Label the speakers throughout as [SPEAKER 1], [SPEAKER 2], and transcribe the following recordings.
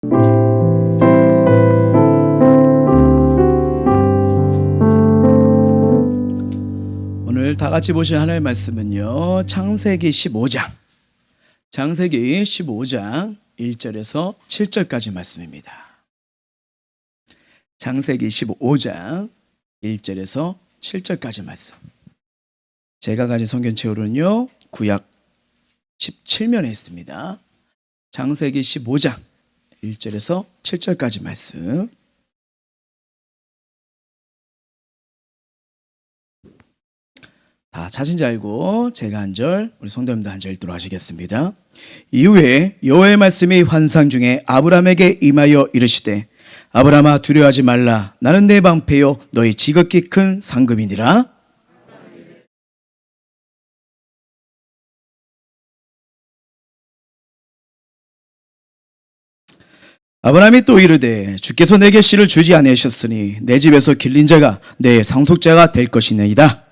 [SPEAKER 1] 오늘 다 같이 보실 하나님의 말씀은요, 창세기 15장 1절에서 7절까지 말씀입니다. 창세기 15장 1절에서 7절까지 말씀. 제가 가진 성경책으로는요, 구약 17면에 있습니다. 창세기 15장 1절에서 7절까지 말씀. 다 찾은 줄 알고 제가 한 절, 우리 성도님도 한 절 읽도록 하시겠습니다. 이후에 여호와의 말씀이 환상 중에 아브라함에게 임하여 이르시되, 아브라함아 두려워하지 말라. 나는 내 방패요 너희 지극히 큰 상급이니라. 아브라함이 또 이르되, 주께서 내게 씨를 주지 아니하셨으니 내 집에서 길린 자가 내 상속자가 될 것이니이다.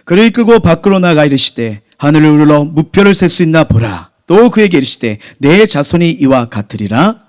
[SPEAKER 1] 그를 이끌고 밖으로 나가 이르시되, 하늘을 우러러 무표를 셀 수 있나 보라. 또 그에게 이르시되, 내 자손이 이와 같으리라.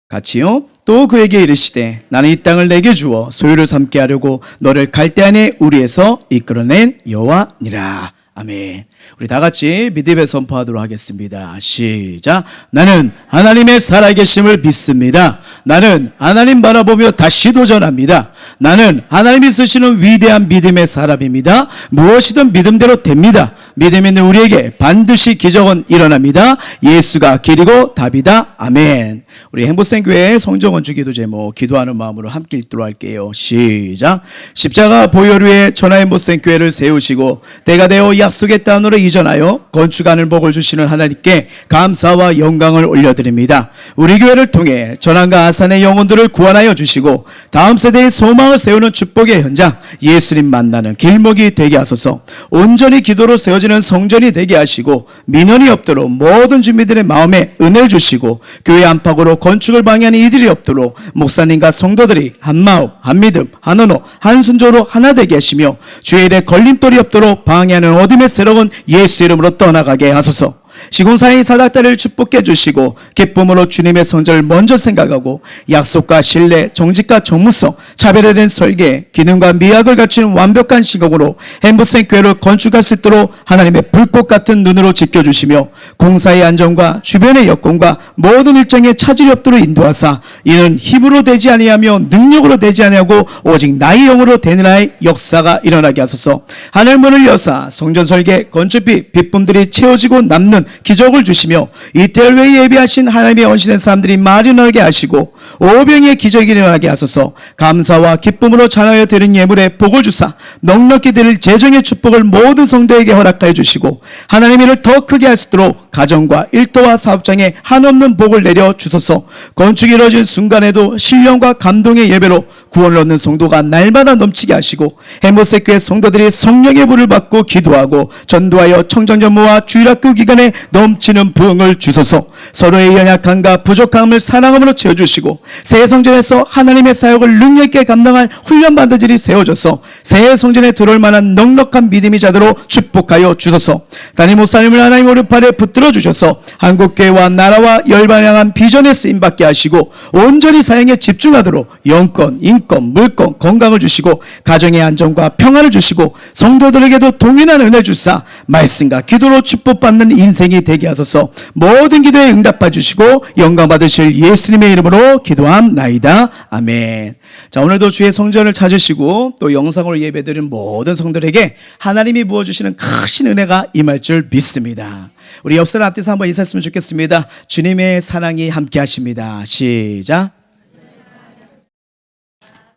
[SPEAKER 1] 같이요. 또 그에게 이르시되, 나는 이 땅을 내게 주어 소유를 삼게 하려고 너를 갈대아의 우리에서 이끌어낸 여호와니라. 아멘. 우리 다 같이 믿음의 선포하도록 하겠습니다. 시작. 나는 하나님의 살아계심을 믿습니다. 나는 하나님 바라보며 다시 도전합니다. 나는 하나님이 쓰시는 위대한 믿음의 사람입니다. 무엇이든 믿음대로 됩니다. 믿음 있는 우리에게 반드시 기적은 일어납니다. 예수가 길이고 답이다. 아멘. 우리 행복생교회 성정원주 기도 제목 기도하는 마음으로 함께 읽도록 할게요. 시작. 십자가 보혈 위에 전하행복생교회를 세우시고 때가 되어 약속의 땅으로 이전하여 건축하는 복을 주시는 하나님께 감사와 영광을 올려드립니다. 우리 교회를 통해 전함과 아산의 영혼들을 구원하여 주시고 다음 세대의 소망을 세우는 축복의 현장, 예수님 만나는 길목이 되게 하소서. 온전히 기도로 세워지는 성전이 되게 하시고 민원이 없도록 모든 주민들의 마음에 은혜를 주시고 교회 안팎으로 건축을 방해하는 이들이 없도록 목사님과 성도들이 한마음 한믿음 한언어 한순조로 하나 되게 하시며 주의 일에 걸림돌이 없도록 방해하는 어둠의 세력은 예수 이름으로 떠나가게 하소서. 시공사의 사닥다리를 축복해 주시고 기쁨으로 주님의 성전을 먼저 생각하고 약속과 신뢰, 정직과 정무성, 차별에 대한 설계, 기능과 미학을 갖춘 완벽한 시각으로 행복생교회를 건축할 수 있도록 하나님의 불꽃 같은 눈으로 지켜주시며 공사의 안정과 주변의 여건과 모든 일정에 차질이 없도록 인도하사 이는 힘으로 되지 아니하며 능력으로 되지 아니하고 오직 나의 영으로 되는 나의 역사가 일어나게 하소서. 하늘 문을 여사 성전 설계, 건축비, 빚분들이 채워지고 남는 기적을 주시며 이태를 위해 예비하신 하나님의 언신된 사람들이 마련하게 하시고 오병이의 기적이 일어나게 하소서. 감사와 기쁨으로 찬하여 드린 예물에 복을 주사 넉넉히 드릴 재정의 축복을 모든 성도에게 허락하여 주시고 하나님의 일을 더 크게 할 수 있도록 가정과 일터와 사업장에 한없는 복을 내려 주소서. 건축이 이루어진 순간에도 신령과 감동의 예배로 구원을 얻는 성도가 날마다 넘치게 하시고 행복생교회 성도들이 성령의 불을 받고 기도하고 전도하여 청정전무와 주일학교 기간에 넘치는 부흥을 주소서. 서로의 연약함과 부족함을 사랑함으로 채워주시고 새 성전에서 하나님의 사역을 능력 있게 감당할 훈련받은 자들이 세워져서 새 성전에 들어올 만한 넉넉한 믿음이 자들로 축복하여 주소서. 담임 목사님을 하나님 오른팔에 붙들어 주셔서 한국교회와 나라와 열방을 향한 비전에 쓰임받게 하시고 온전히 사역에 집중하도록 영권, 인권, 물권, 건강을 주시고 가정의 안정과 평안을 주시고 성도들에게도 동일한 은혜 주사 말씀과 기도로 축복받는 인생이 되게 하소서. 모든 기도에 응답해 주시고 영광 받으실 예수님의 이름으로 기도함나이다. 아멘. 자, 오늘도 주의 성전을 찾으시고 또 영상으로 예배드린 모든 성도들에게 하나님이 부어주시는 크신 은혜가 임할 줄 믿습니다. 우리 옆 사람 앞에서 한번 인사했으면 좋겠습니다. 주님의 사랑이 함께 하십니다. 시작.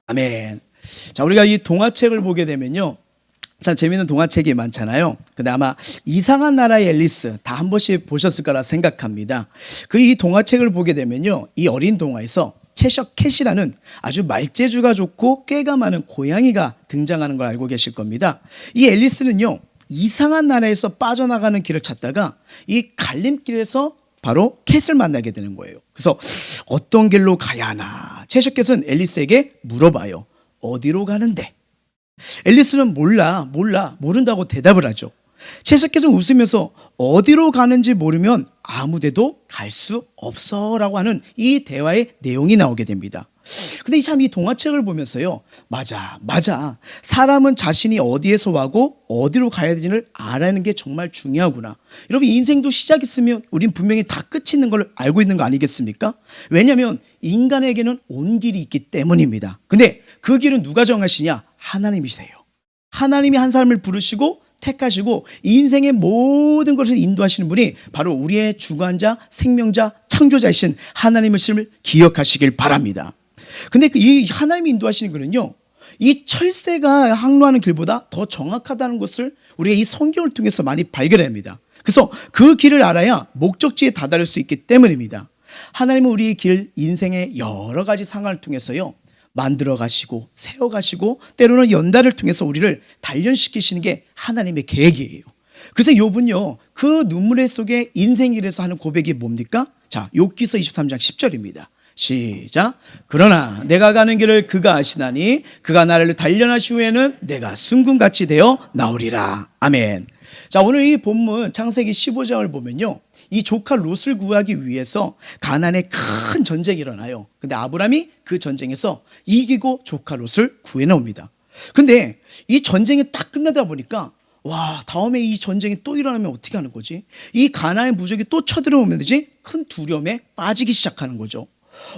[SPEAKER 1] 아멘. 자, 우리가 이 동화책을 보게 되면요, 참 재미있는 동화책이 많잖아요. 근데 아마 이상한 나라의 앨리스 다 한 번씩 보셨을 거라 생각합니다. 이 동화책을 보게 되면요, 이 어린 동화에서 채셔 캣이라는 아주 말재주가 좋고 꾀가 많은 고양이가 등장하는 걸 알고 계실 겁니다. 이 앨리스는요, 이상한 나라에서 빠져나가는 길을 찾다가 이 갈림길에서 바로 캣을 만나게 되는 거예요. 그래서 어떤 길로 가야 하나, 채셔 캣은 앨리스에게 물어봐요. 어디로 가는데? 앨리스는 모른다고 대답을 하죠. 채석께서는 웃으면서 어디로 가는지 모르면 아무데도 갈 수 없어 라고 하는 이 대화의 내용이 나오게 됩니다. 근데 참 이 동화책을 보면서요, 맞아. 사람은 자신이 어디에서 와고 어디로 가야 되는지를 알아내는 게 정말 중요하구나. 여러분, 인생도 시작이 있으면 우린 분명히 다 끝이 있는 걸 알고 있는 거 아니겠습니까? 왜냐하면 인간에게는 온 길이 있기 때문입니다. 근데 그 길은 누가 정하시냐? 하나님이세요. 하나님이 한 사람을 부르시고 택하시고 인생의 모든 것을 인도하시는 분이 바로 우리의 주관자, 생명자, 창조자이신 하나님이심을 기억하시길 바랍니다. 근데 이 하나님이 인도하시는 거는요, 이 철새가 항로하는 길보다 더 정확하다는 것을 우리가 이 성경을 통해서 많이 발견합니다. 그래서 그 길을 알아야 목적지에 다다를 수 있기 때문입니다. 하나님은 우리의 길, 인생의 여러 가지 상황을 통해서요, 만들어 가시고 세워 가시고 때로는 연단을 통해서 우리를 단련시키시는 게 하나님의 계획이에요. 그래서 욥은요, 그 눈물 속에 인생길에서 하는 고백이 뭡니까? 자, 욥기서 23장 10절입니다. 시작. 그러나 내가 가는 길을 그가 아시나니 그가 나를 단련하시 후에는 내가 순금같이 되어 나오리라. 아멘. 자, 오늘 이 본문 창세기 15장을 보면요, 이 조카 롯을 구하기 위해서 가나안에 큰 전쟁이 일어나요. 근데 아브라함이 그 전쟁에서 이기고 조카 롯을 구해놓습니다. 근데 이 전쟁이 딱 끝나다 보니까 와, 다음에 이 전쟁이 또 일어나면 어떻게 하는 거지? 이 가나안의 무적이 또 쳐들어오면 되지? 큰 두려움에 빠지기 시작하는 거죠.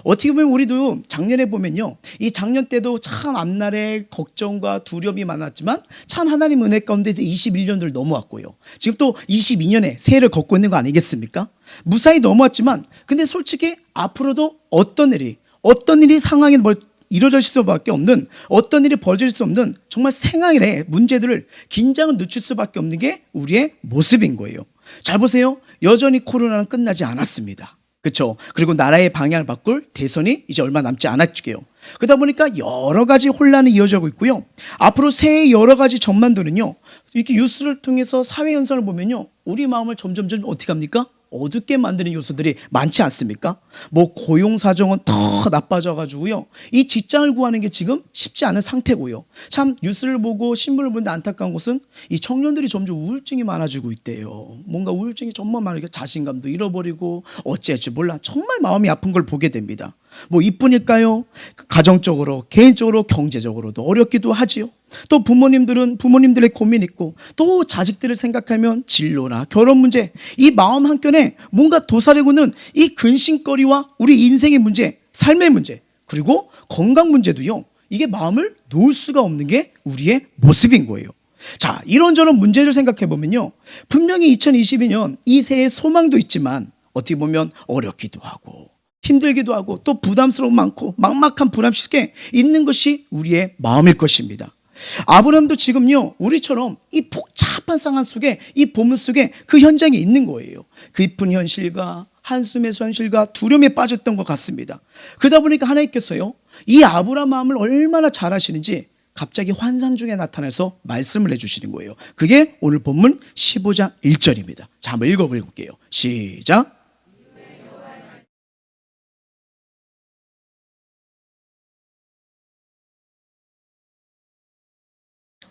[SPEAKER 1] 어떻게 보면 우리도 작년에 보면요, 이 작년 때도 참 앞날에 걱정과 두려움이 많았지만 참 하나님 은혜 가운데 21년을 넘어왔고요, 지금 또 22년에 새해를 걷고 있는 거 아니겠습니까? 무사히 넘어왔지만 근데 솔직히 앞으로도 어떤 일이 상황이 이루어질 수밖에 없는, 어떤 일이 벌어질 수 없는 정말 생활의 문제들을 긴장을 늦출 수밖에 없는 게 우리의 모습인 거예요. 잘 보세요. 여전히 코로나는 끝나지 않았습니다. 그렇죠? 그리고 나라의 방향을 바꿀 대선이 이제 얼마 남지 않았고요. 그러다 보니까 여러 가지 혼란이 이어지고 있고요. 앞으로 새해 여러 가지 전망들은요, 이렇게 뉴스를 통해서 사회 현상을 보면요, 우리 마음을 점점 어떻게 합니까? 어둡게 만드는 요소들이 많지 않습니까? 뭐 고용 사정은 더 나빠져 가지고요, 이 직장을 구하는 게 지금 쉽지 않은 상태고요. 참 뉴스를 보고 신문을 보는데 안타까운 것은 이 청년들이 점점 우울증이 많아지고 있대요. 뭔가 우울증이 정말 많으니까 자신감도 잃어버리고 어찌할지 몰라 정말 마음이 아픈 걸 보게 됩니다. 뭐 이뿐일까요? 가정적으로, 개인적으로, 경제적으로도 어렵기도 하지요. 또 부모님들은 부모님들의 고민 있고, 또 자식들을 생각하면 진로나 결혼 문제, 이 마음 한켠에 뭔가 도사리고는 이 근심거리와 우리 인생의 문제, 삶의 문제, 그리고 건강 문제도요, 이게 마음을 놓을 수가 없는 게 우리의 모습인 거예요. 자, 이런저런 문제를 생각해 보면요, 분명히 2022년 이 새해 소망도 있지만 어떻게 보면 어렵기도 하고 힘들기도 하고 또 부담스러움 많고 막막한 불안 속에 있는 것이 우리의 마음일 것입니다. 아브라함도 지금요, 우리처럼 이 복잡한 상황 속에, 이 본문 속에 그 현장에 있는 거예요. 깊은 현실과 한숨의 현실과 두려움에 빠졌던 것 같습니다. 그러다 보니까 하나님께서요, 이 아브라함 마음을 얼마나 잘 아시는지 갑자기 환상 중에 나타나서 말씀을 해주시는 거예요. 그게 오늘 본문 15장 1절입니다. 자, 한번 읽어볼게요. 시작.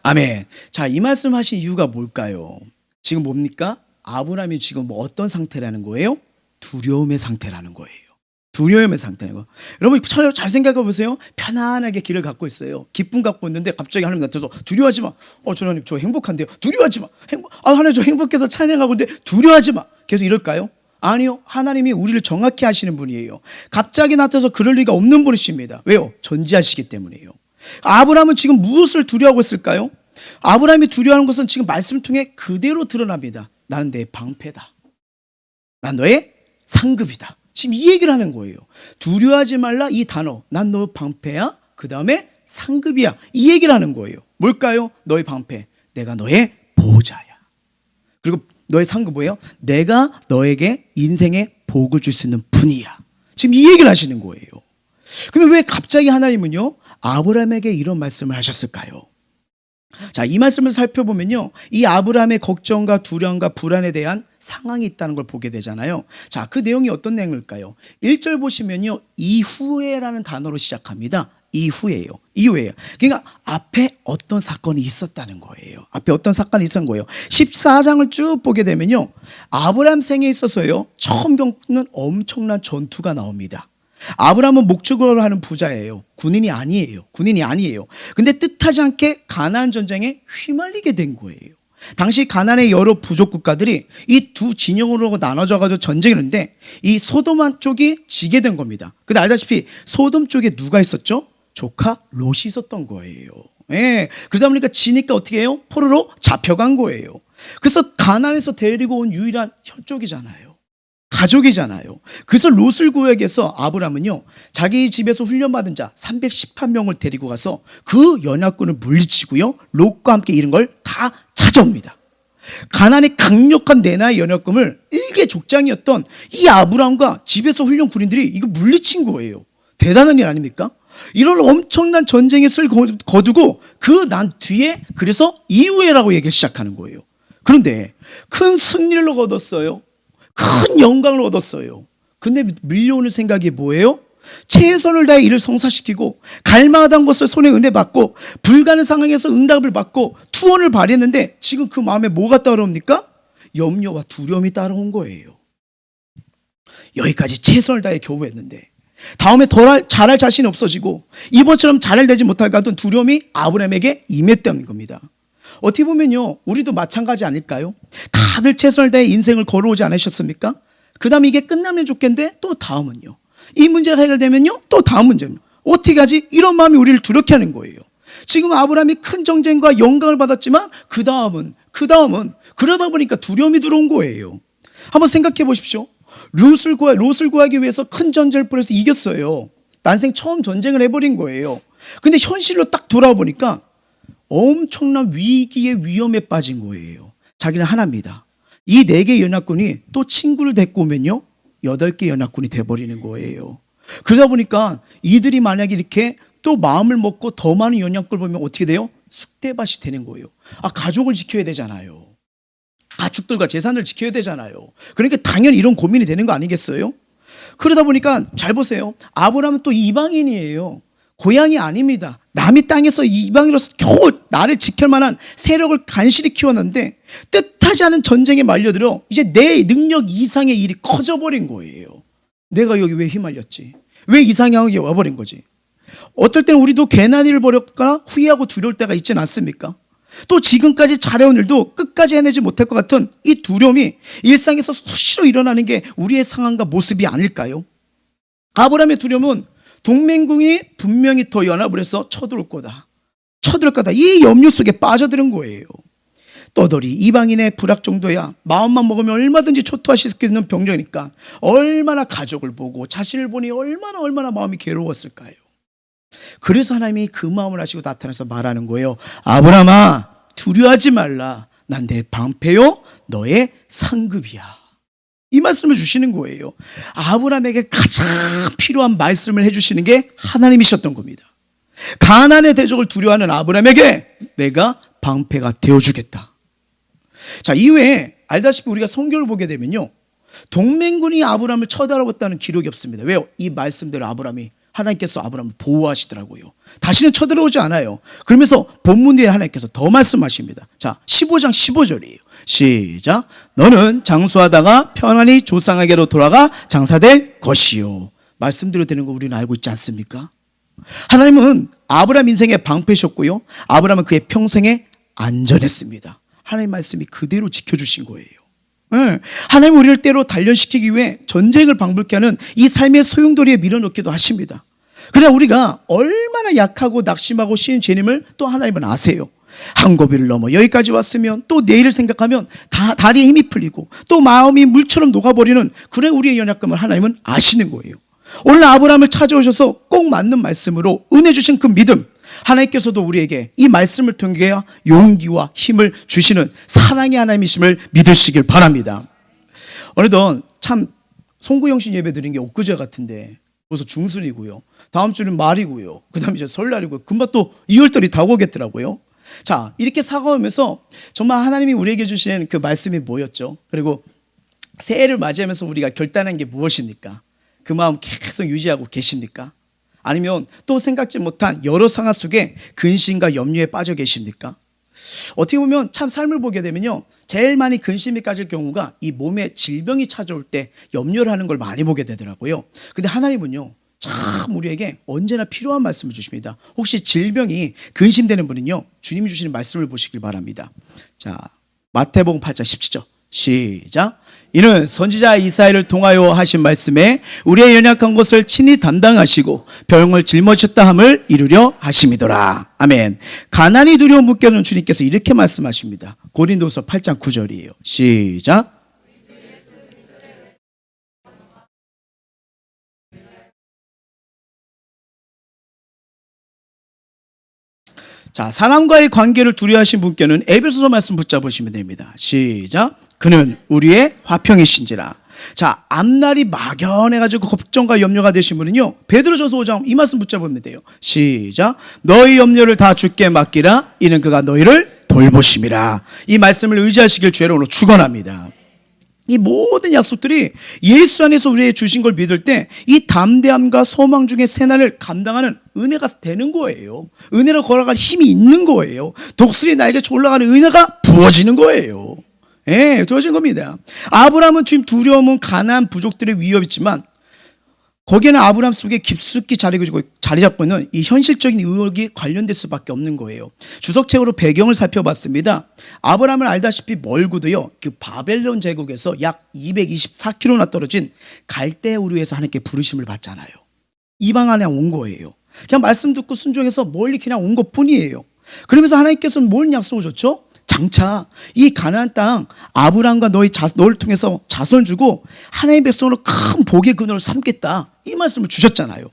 [SPEAKER 1] 아멘. 자, 이 말씀하신 이유가 뭘까요? 지금 뭡니까? 아브라함이 지금 뭐 어떤 상태라는 거예요? 두려움의 상태라는 거예요. 두려움의 상태라는 거. 여러분 잘 생각해 보세요. 편안하게 길을 갖고 있어요. 기쁨 갖고 있는데 갑자기 하나님 나타나서 두려워하지 마. 하나님 저 행복한데요. 두려워하지 마. 하나님 저 행복해서 찬양하고 있는데 두려워하지 마. 계속 이럴까요? 아니요. 하나님이 우리를 정확히 아시는 분이에요. 갑자기 나타나서 그럴 리가 없는 분이십니다. 왜요? 전지하시기 때문이에요. 아브라함은 지금 무엇을 두려워하고 있을까요? 아브라함이 두려워하는 것은 지금 말씀을 통해 그대로 드러납니다. 나는 내 방패다. 난 너의 상급이다. 지금 이 얘기를 하는 거예요. 두려워하지 말라, 이 단어. 난 너 방패야. 그 다음에 상급이야. 이 얘기를 하는 거예요. 뭘까요? 너의 방패. 내가 너의 보호자야. 그리고 너의 상급 뭐예요? 내가 너에게 인생의 복을 줄 수 있는 분이야. 지금 이 얘기를 하시는 거예요. 그러면 왜 갑자기 하나님은요, 아브라함에게 이런 말씀을 하셨을까요? 자, 이 말씀을 살펴보면요, 이 아브라함의 걱정과 두려움과 불안에 대한 상황이 있다는 걸 보게 되잖아요. 자, 그 내용이 어떤 내용일까요? 1절 보시면요, 이후에라는 단어로 시작합니다. 이후예요. 이후예요. 그러니까 앞에 어떤 사건이 있었다는 거예요. 앞에 어떤 사건이 있었던 거예요. 14장을 쭉 보게 되면요, 아브라함 생에 있어서요, 처음 겪는 엄청난 전투가 나옵니다. 아브라함은 목축을 하는 부자예요. 군인이 아니에요. 근데 뜻하지 않게 가나안 전쟁에 휘말리게 된 거예요. 당시 가나안의 여러 부족 국가들이 이 두 진영으로 나눠져 가지고 전쟁을 했는데 이 소돔 쪽이 지게 된 겁니다. 근데 알다시피 소돔 쪽에 누가 있었죠? 조카 롯이 있었던 거예요. 예. 그러다 보니까 지니까 어떻게 해요? 포로로 잡혀간 거예요. 그래서 가나안에서 데리고 온 유일한 혈족이잖아요. 가족이잖아요. 그래서 롯을 구하기 위해서 아브라함은요, 자기 집에서 훈련받은 자 318명을 데리고 가서 그 연합군을 물리치고요, 롯과 함께 이런 걸 다 찾아옵니다. 가나안의 강력한 내나의 연합군을 일개 족장이었던 이 아브라함과 집에서 훈련 군인들이 이거 물리친 거예요. 대단한 일 아닙니까? 이런 엄청난 전쟁의 수를 거두고 그 난 뒤에 그래서 이후에라고 얘기를 시작하는 거예요. 그런데 큰 승리를 얻었어요. 큰 영광을 얻었어요. 근데 밀려오는 생각이 뭐예요? 최선을 다해 이를 성사시키고 갈망하던 것을 손에 은혜 받고 불가능 상황에서 응답을 받고 투혼을 발휘했는데 지금 그 마음에 뭐가 따라옵니까? 염려와 두려움이 따라온 거예요. 여기까지 최선을 다해 겨우 했는데 다음에 더 잘할 자신이 없어지고 이번처럼 잘되지 못할까 하던 두려움이 아브라함에게 임했다는 겁니다. 어떻게 보면요, 우리도 마찬가지 아닐까요? 다들 최선을 다해 인생을 걸어오지 않으셨습니까? 그 다음에 이게 끝나면 좋겠는데 또 다음은요, 이 문제가 해결되면요 또 다음 문제는요, 어떻게 하지? 이런 마음이 우리를 두렵게 하는 거예요. 지금 아브라함이 큰 정쟁과 영광을 받았지만 그 다음은 그러다 보니까 두려움이 들어온 거예요. 한번 생각해 보십시오. 롯을 구하기 위해서 큰 전쟁을 벌여서 이겼어요. 난생 처음 전쟁을 해버린 거예요. 근데 현실로 딱 돌아와 보니까 엄청난 위기의 위험에 빠진 거예요. 자기는 하나입니다. 이 4개 연합군이 또 친구를 데리고 오면요 8개 연합군이 돼버리는 거예요. 그러다 보니까 이들이 만약에 이렇게 또 마음을 먹고 더 많은 연합군을 보면 어떻게 돼요? 쑥대밭이 되는 거예요. 가족을 지켜야 되잖아요. 가축들과 재산을 지켜야 되잖아요. 그러니까 당연히 이런 고민이 되는 거 아니겠어요? 그러다 보니까 잘 보세요. 아브라함은 또 이방인이에요. 고향이 아닙니다. 남의 땅에서 이방인으로서 겨우 나를 지킬 만한 세력을 간신히 키웠는데 뜻하지 않은 전쟁에 말려들어 이제 내 능력 이상의 일이 커져버린 거예요. 내가 여기 왜 휘말렸지? 왜 이상하게 와버린 거지? 어떨 때는 우리도 괜한 일을 벌였거나 후회하고 두려울 때가 있지는 않습니까? 또 지금까지 잘해온 일도 끝까지 해내지 못할 것 같은 이 두려움이 일상에서 수시로 일어나는 게 우리의 상황과 모습이 아닐까요? 아브라함의 두려움은 동맹군이 분명히 더 연합을 해서 쳐들어올 거다. 이 염려 속에 빠져드는 거예요. 떠돌이 이방인의 불악 정도야 마음만 먹으면 얼마든지 초토화시킬 수 있는 병정이니까 얼마나 가족을 보고 자신을 보니 얼마나 마음이 괴로웠을까요? 그래서 하나님이 그 마음을 아시고 나타나서 말하는 거예요. 아브라함아, 두려워하지 말라. 난 내 방패요 너의 상급이야. 이 말씀을 주시는 거예요. 아브라함에게 가장 필요한 말씀을 해주시는 게 하나님이셨던 겁니다. 가나안의 대적을 두려워하는 아브라함에게 내가 방패가 되어주겠다. 자, 이후에 알다시피 우리가 성경을 보게 되면요 동맹군이 아브라함을 쳐들어왔다는 기록이 없습니다. 왜요? 이 말씀대로 하나님께서 아브라함을 보호하시더라고요. 다시는 쳐들어오지 않아요. 그러면서 본문 뒤에 하나님께서 더 말씀하십니다. 자, 15장 15절이에요. 시작. 너는 장수하다가 편안히 조상에게로 돌아가 장사될 것이요. 말씀대로 되는 거 우리는 알고 있지 않습니까? 하나님은 아브라함 인생의 방패셨고요, 아브라함은 그의 평생에 안전했습니다. 하나님 말씀이 그대로 지켜주신 거예요. 하나님 우리를 때로 단련시키기 위해 전쟁을 방불케 하는 이 삶의 소용돌이에 밀어넣기도 하십니다. 그러나 우리가 얼마나 약하고 낙심하고 쉬운 죄님을 또 하나님은 아세요. 한 고비를 넘어 여기까지 왔으면 또 내일을 생각하면 다리에 힘이 풀리고 또 마음이 물처럼 녹아버리는 그래 우리의 연약감을 하나님은 아시는 거예요. 오늘 아브라함을 찾아오셔서 꼭 맞는 말씀으로 은혜 주신 그 믿음, 하나님께서도 우리에게 이 말씀을 통해 용기와 힘을 주시는 사랑의 하나님이심을 믿으시길 바랍니다. 어느덧 참 송구영신 예배 드린 게 엊그제 같은데 벌써 중순이고요, 다음 주는 말이고요, 그 다음에 이제 설날이고요, 금방 또 2월달이 다가오겠더라고요. 자, 이렇게 사과하면서 정말 하나님이 우리에게 주신 그 말씀이 뭐였죠? 그리고 새해를 맞이하면서 우리가 결단한 게 무엇입니까? 그 마음 계속 유지하고 계십니까? 아니면 또 생각지 못한 여러 상황 속에 근심과 염려에 빠져 계십니까? 어떻게 보면 참 삶을 보게 되면요, 제일 많이 근심이 까질 경우가 이 몸에 질병이 찾아올 때 염려를 하는 걸 많이 보게 되더라고요. 근데 하나님은요, 참 우리에게 언제나 필요한 말씀을 주십니다. 혹시 질병이 근심되는 분은요, 주님이 주시는 말씀을 보시길 바랍니다. 자, 마태복음 8장 17절 시작. 이는 선지자 이사야를 통하여 하신 말씀에 우리의 연약한 것을 친히 담당하시고 병을 짊어졌다 함을 이루려 하심이더라. 아멘. 가난이 두려운 분께는 주님께서 이렇게 말씀하십니다. 고린도서 8장 9절이에요. 시작. 자, 사람과의 관계를 두려워하신 분께는 에베소서 말씀 붙잡으시면 됩니다. 시작. 그는 우리의 화평이신지라. 자, 앞날이 막연해가지고 걱정과 염려가 되신 분은요, 베드로전서 5장 이 말씀 붙잡으면 돼요. 시작. 너희 염려를 다 주께 맡기라. 이는 그가 너희를 돌보심이라. 이 말씀을 의지하시길 주의로 오늘 축원합니다. 이 모든 약속들이 예수 안에서 우리에게 주신 걸 믿을 때 이 담대함과 소망 중에 세난을 감당하는 은혜가 되는 거예요. 은혜로 걸어갈 힘이 있는 거예요. 독수리 날개 올라가는 은혜가 부어지는 거예요. 예, 주어진 겁니다. 아브라함은 지금 두려움은 가난한 부족들의 위협이 있지만 거기에는 아브라함 속에 깊숙이 자리 잡고 있는 이 현실적인 의혹이 관련될 수밖에 없는 거예요. 주석책으로 배경을 살펴봤습니다. 아브라함을 알다시피 멀고도요, 그 바벨론 제국에서 약 224km나 떨어진 갈대 우르에서 하나님께 부르심을 받잖아요. 이방 안에 온 거예요. 그냥 말씀 듣고 순종해서 멀리 그냥 온 것뿐이에요. 그러면서 하나님께서는 뭘 약속을 줬죠? 장차 이 가나안 땅 아브라함과 너를 통해서 자손을 주고 하나님의 백성으로 큰 복의 근원을 삼겠다, 이 말씀을 주셨잖아요.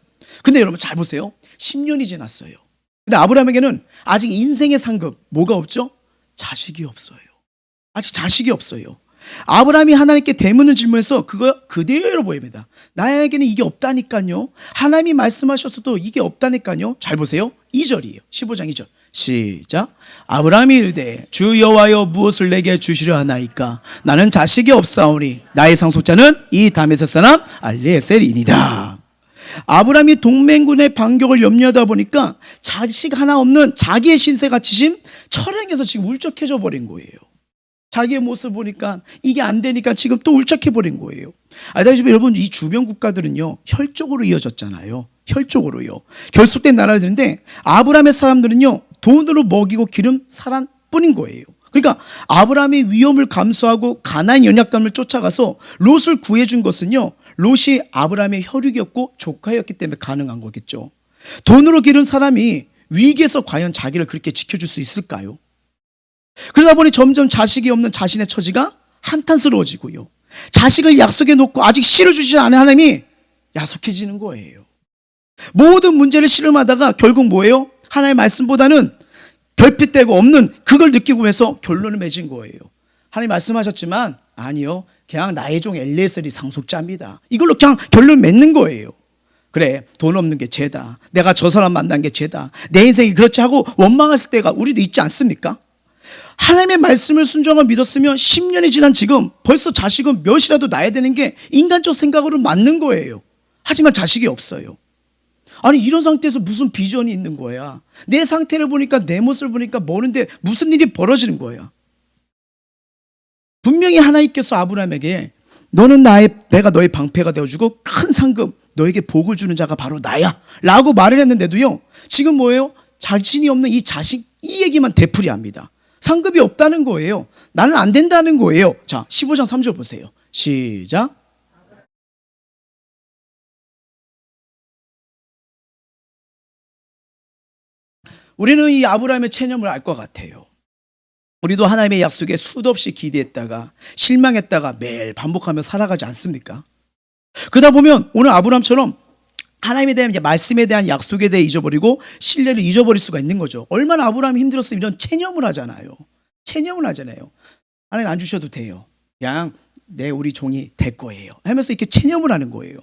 [SPEAKER 1] 근데 여러분 잘 보세요. 10년이 지났어요. 근데 아브라함에게는 아직 인생의 상급 뭐가 없죠? 자식이 없어요. 아직 자식이 없어요. 아브라함이 하나님께 대묻는 질문에서 그거 그대로 보입니다. 나에게는 이게 없다니까요. 하나님이 말씀하셨어도 이게 없다니까요. 잘 보세요. 2절이에요. 15장 2절. 시작. 아브라함이 이르되 주 여호와여 무엇을 내게 주시려 하나이까? 나는 자식이 없사오니 나의 상속자는 이 다메섹 사람 알리에셀이니라. 아브라함이 동맹군의 반격을 염려하다 보니까 자식 하나 없는 자기의 신세 가치심 철행에서 지금 울적해져 버린 거예요. 자기의 모습 보니까 이게 안 되니까 지금 또 울적해 버린 거예요. 알다시피 여러분, 이 주변 국가들은요, 혈족으로 이어졌잖아요. 혈족으로요. 결속된 나라들인데 아브라함의 사람들은요, 돈으로 먹이고 기름 사란 뿐인 거예요. 그러니까 아브라함이 위험을 감수하고 가나안 연약감을 쫓아가서 롯을 구해준 것은요, 롯이 아브라함의 혈육이었고 조카였기 때문에 가능한 거겠죠. 돈으로 기른 사람이 위기에서 과연 자기를 그렇게 지켜줄 수 있을까요? 그러다 보니 점점 자식이 없는 자신의 처지가 한탄스러워지고요, 자식을 약속해 놓고 아직 씨를 주시지 않은 하나님이 야속해지는 거예요. 모든 문제를 씨름하다가 결국 뭐예요? 하나님의 말씀보다는 결핍되고 없는 그걸 느끼고 해서 결론을 맺은 거예요. 하나님 말씀하셨지만 아니요, 그냥 나의 종 엘리에셀이 상속자입니다. 이걸로 그냥 결론 맺는 거예요. 그래, 돈 없는 게 죄다, 내가 저 사람 만난 게 죄다, 내 인생이 그렇지 하고 원망했을 때가 우리도 있지 않습니까? 하나님의 말씀을 순종하고 믿었으면 10년이 지난 지금 벌써 자식은 몇이라도 낳아야 되는 게 인간적 생각으로 맞는 거예요. 하지만 자식이 없어요. 아니, 이런 상태에서 무슨 비전이 있는 거야? 내 상태를 보니까, 내 모습을 보니까 모르는데 무슨 일이 벌어지는 거야? 분명히 하나님께서 아브라함에게 내가 너의 방패가 되어주고 큰 상급, 너에게 복을 주는 자가 바로 나야 라고 말을 했는데도요, 지금 뭐예요? 자신이 없는 이 자식, 이 얘기만 되풀이합니다. 상급이 없다는 거예요. 나는 안 된다는 거예요. 자, 15장 3절 보세요. 시작. 우리는 이 아브라함의 체념을 알 것 같아요. 우리도 하나님의 약속에 수도 없이 기대했다가 실망했다가 매일 반복하며 살아가지 않습니까? 그러다 보면 오늘 아브라함처럼 하나님에 대한 말씀에 대한 약속에 대해 잊어버리고 신뢰를 잊어버릴 수가 있는 거죠. 얼마나 아브라함이 힘들었으면 이런 체념을 하잖아요. 체념을 하잖아요. 하나님 안 주셔도 돼요. 그냥 우리 종이 될 거예요 하면서 이렇게 체념을 하는 거예요.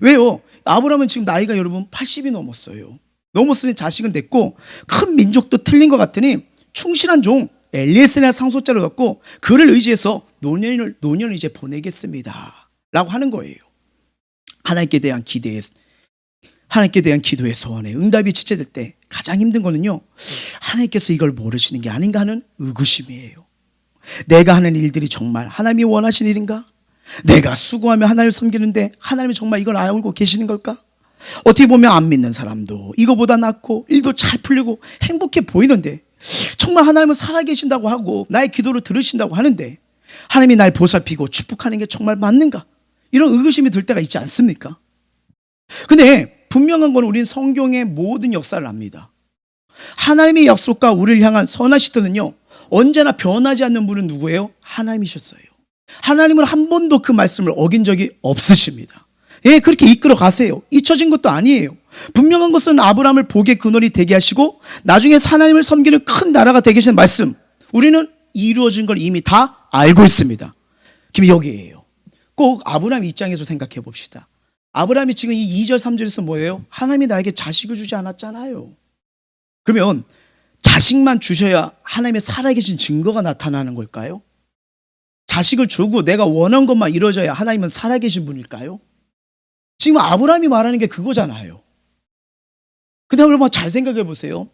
[SPEAKER 1] 왜요? 아브라함은 지금 나이가 여러분 80이 넘었어요. 넘었으니 자식은 됐고 큰 민족도 틀린 것 같으니 충실한 종 엘리에셀의 상속자를 갖고 그를 의지해서 노년을 이제 보내겠습니다 라고 하는 거예요. 하나님께 대한 기대에 하나님께 대한 기도의 소원에 응답이 지체될 때 가장 힘든 거는요, 하나님께서 이걸 모르시는 게 아닌가 하는 의구심이에요. 내가 하는 일들이 정말 하나님이 원하시는 일인가? 내가 수고하며 하나님을 섬기는데 하나님이 정말 이걸 알고 계시는 걸까? 어떻게 보면 안 믿는 사람도 이거보다 낫고 일도 잘 풀리고 행복해 보이는데, 정말 하나님은 살아계신다고 하고 나의 기도를 들으신다고 하는데 하나님이 날 보살피고 축복하는 게 정말 맞는가? 이런 의구심이 들 때가 있지 않습니까? 근데 분명한 건 우리는 성경의 모든 역사를 압니다. 하나님의 약속과 우리를 향한 선한 시도는요, 언제나 변하지 않는 분은 누구예요? 하나님이셨어요. 하나님은 한 번도 그 말씀을 어긴 적이 없으십니다. 예, 그렇게 이끌어 가세요. 잊혀진 것도 아니에요. 분명한 것은 아브라함을 복의 근원이 되게 하시고 나중에 하나님을 섬기는 큰 나라가 되게 하시는 말씀, 우리는 이루어진 걸 이미 다 알고 있습니다. 지금 여기에요. 꼭 아브라함 입장에서 생각해 봅시다. 아브라함이 지금 이 2절 3절에서 뭐예요? 하나님이 나에게 자식을 주지 않았잖아요. 그러면 자식만 주셔야 하나님의 살아계신 증거가 나타나는 걸까요? 자식을 주고 내가 원한 것만 이루어져야 하나님은 살아계신 분일까요? 지금 아브라함이 말하는 게 그거잖아요. 그 다음에 여러분 잘 생각해 보세요.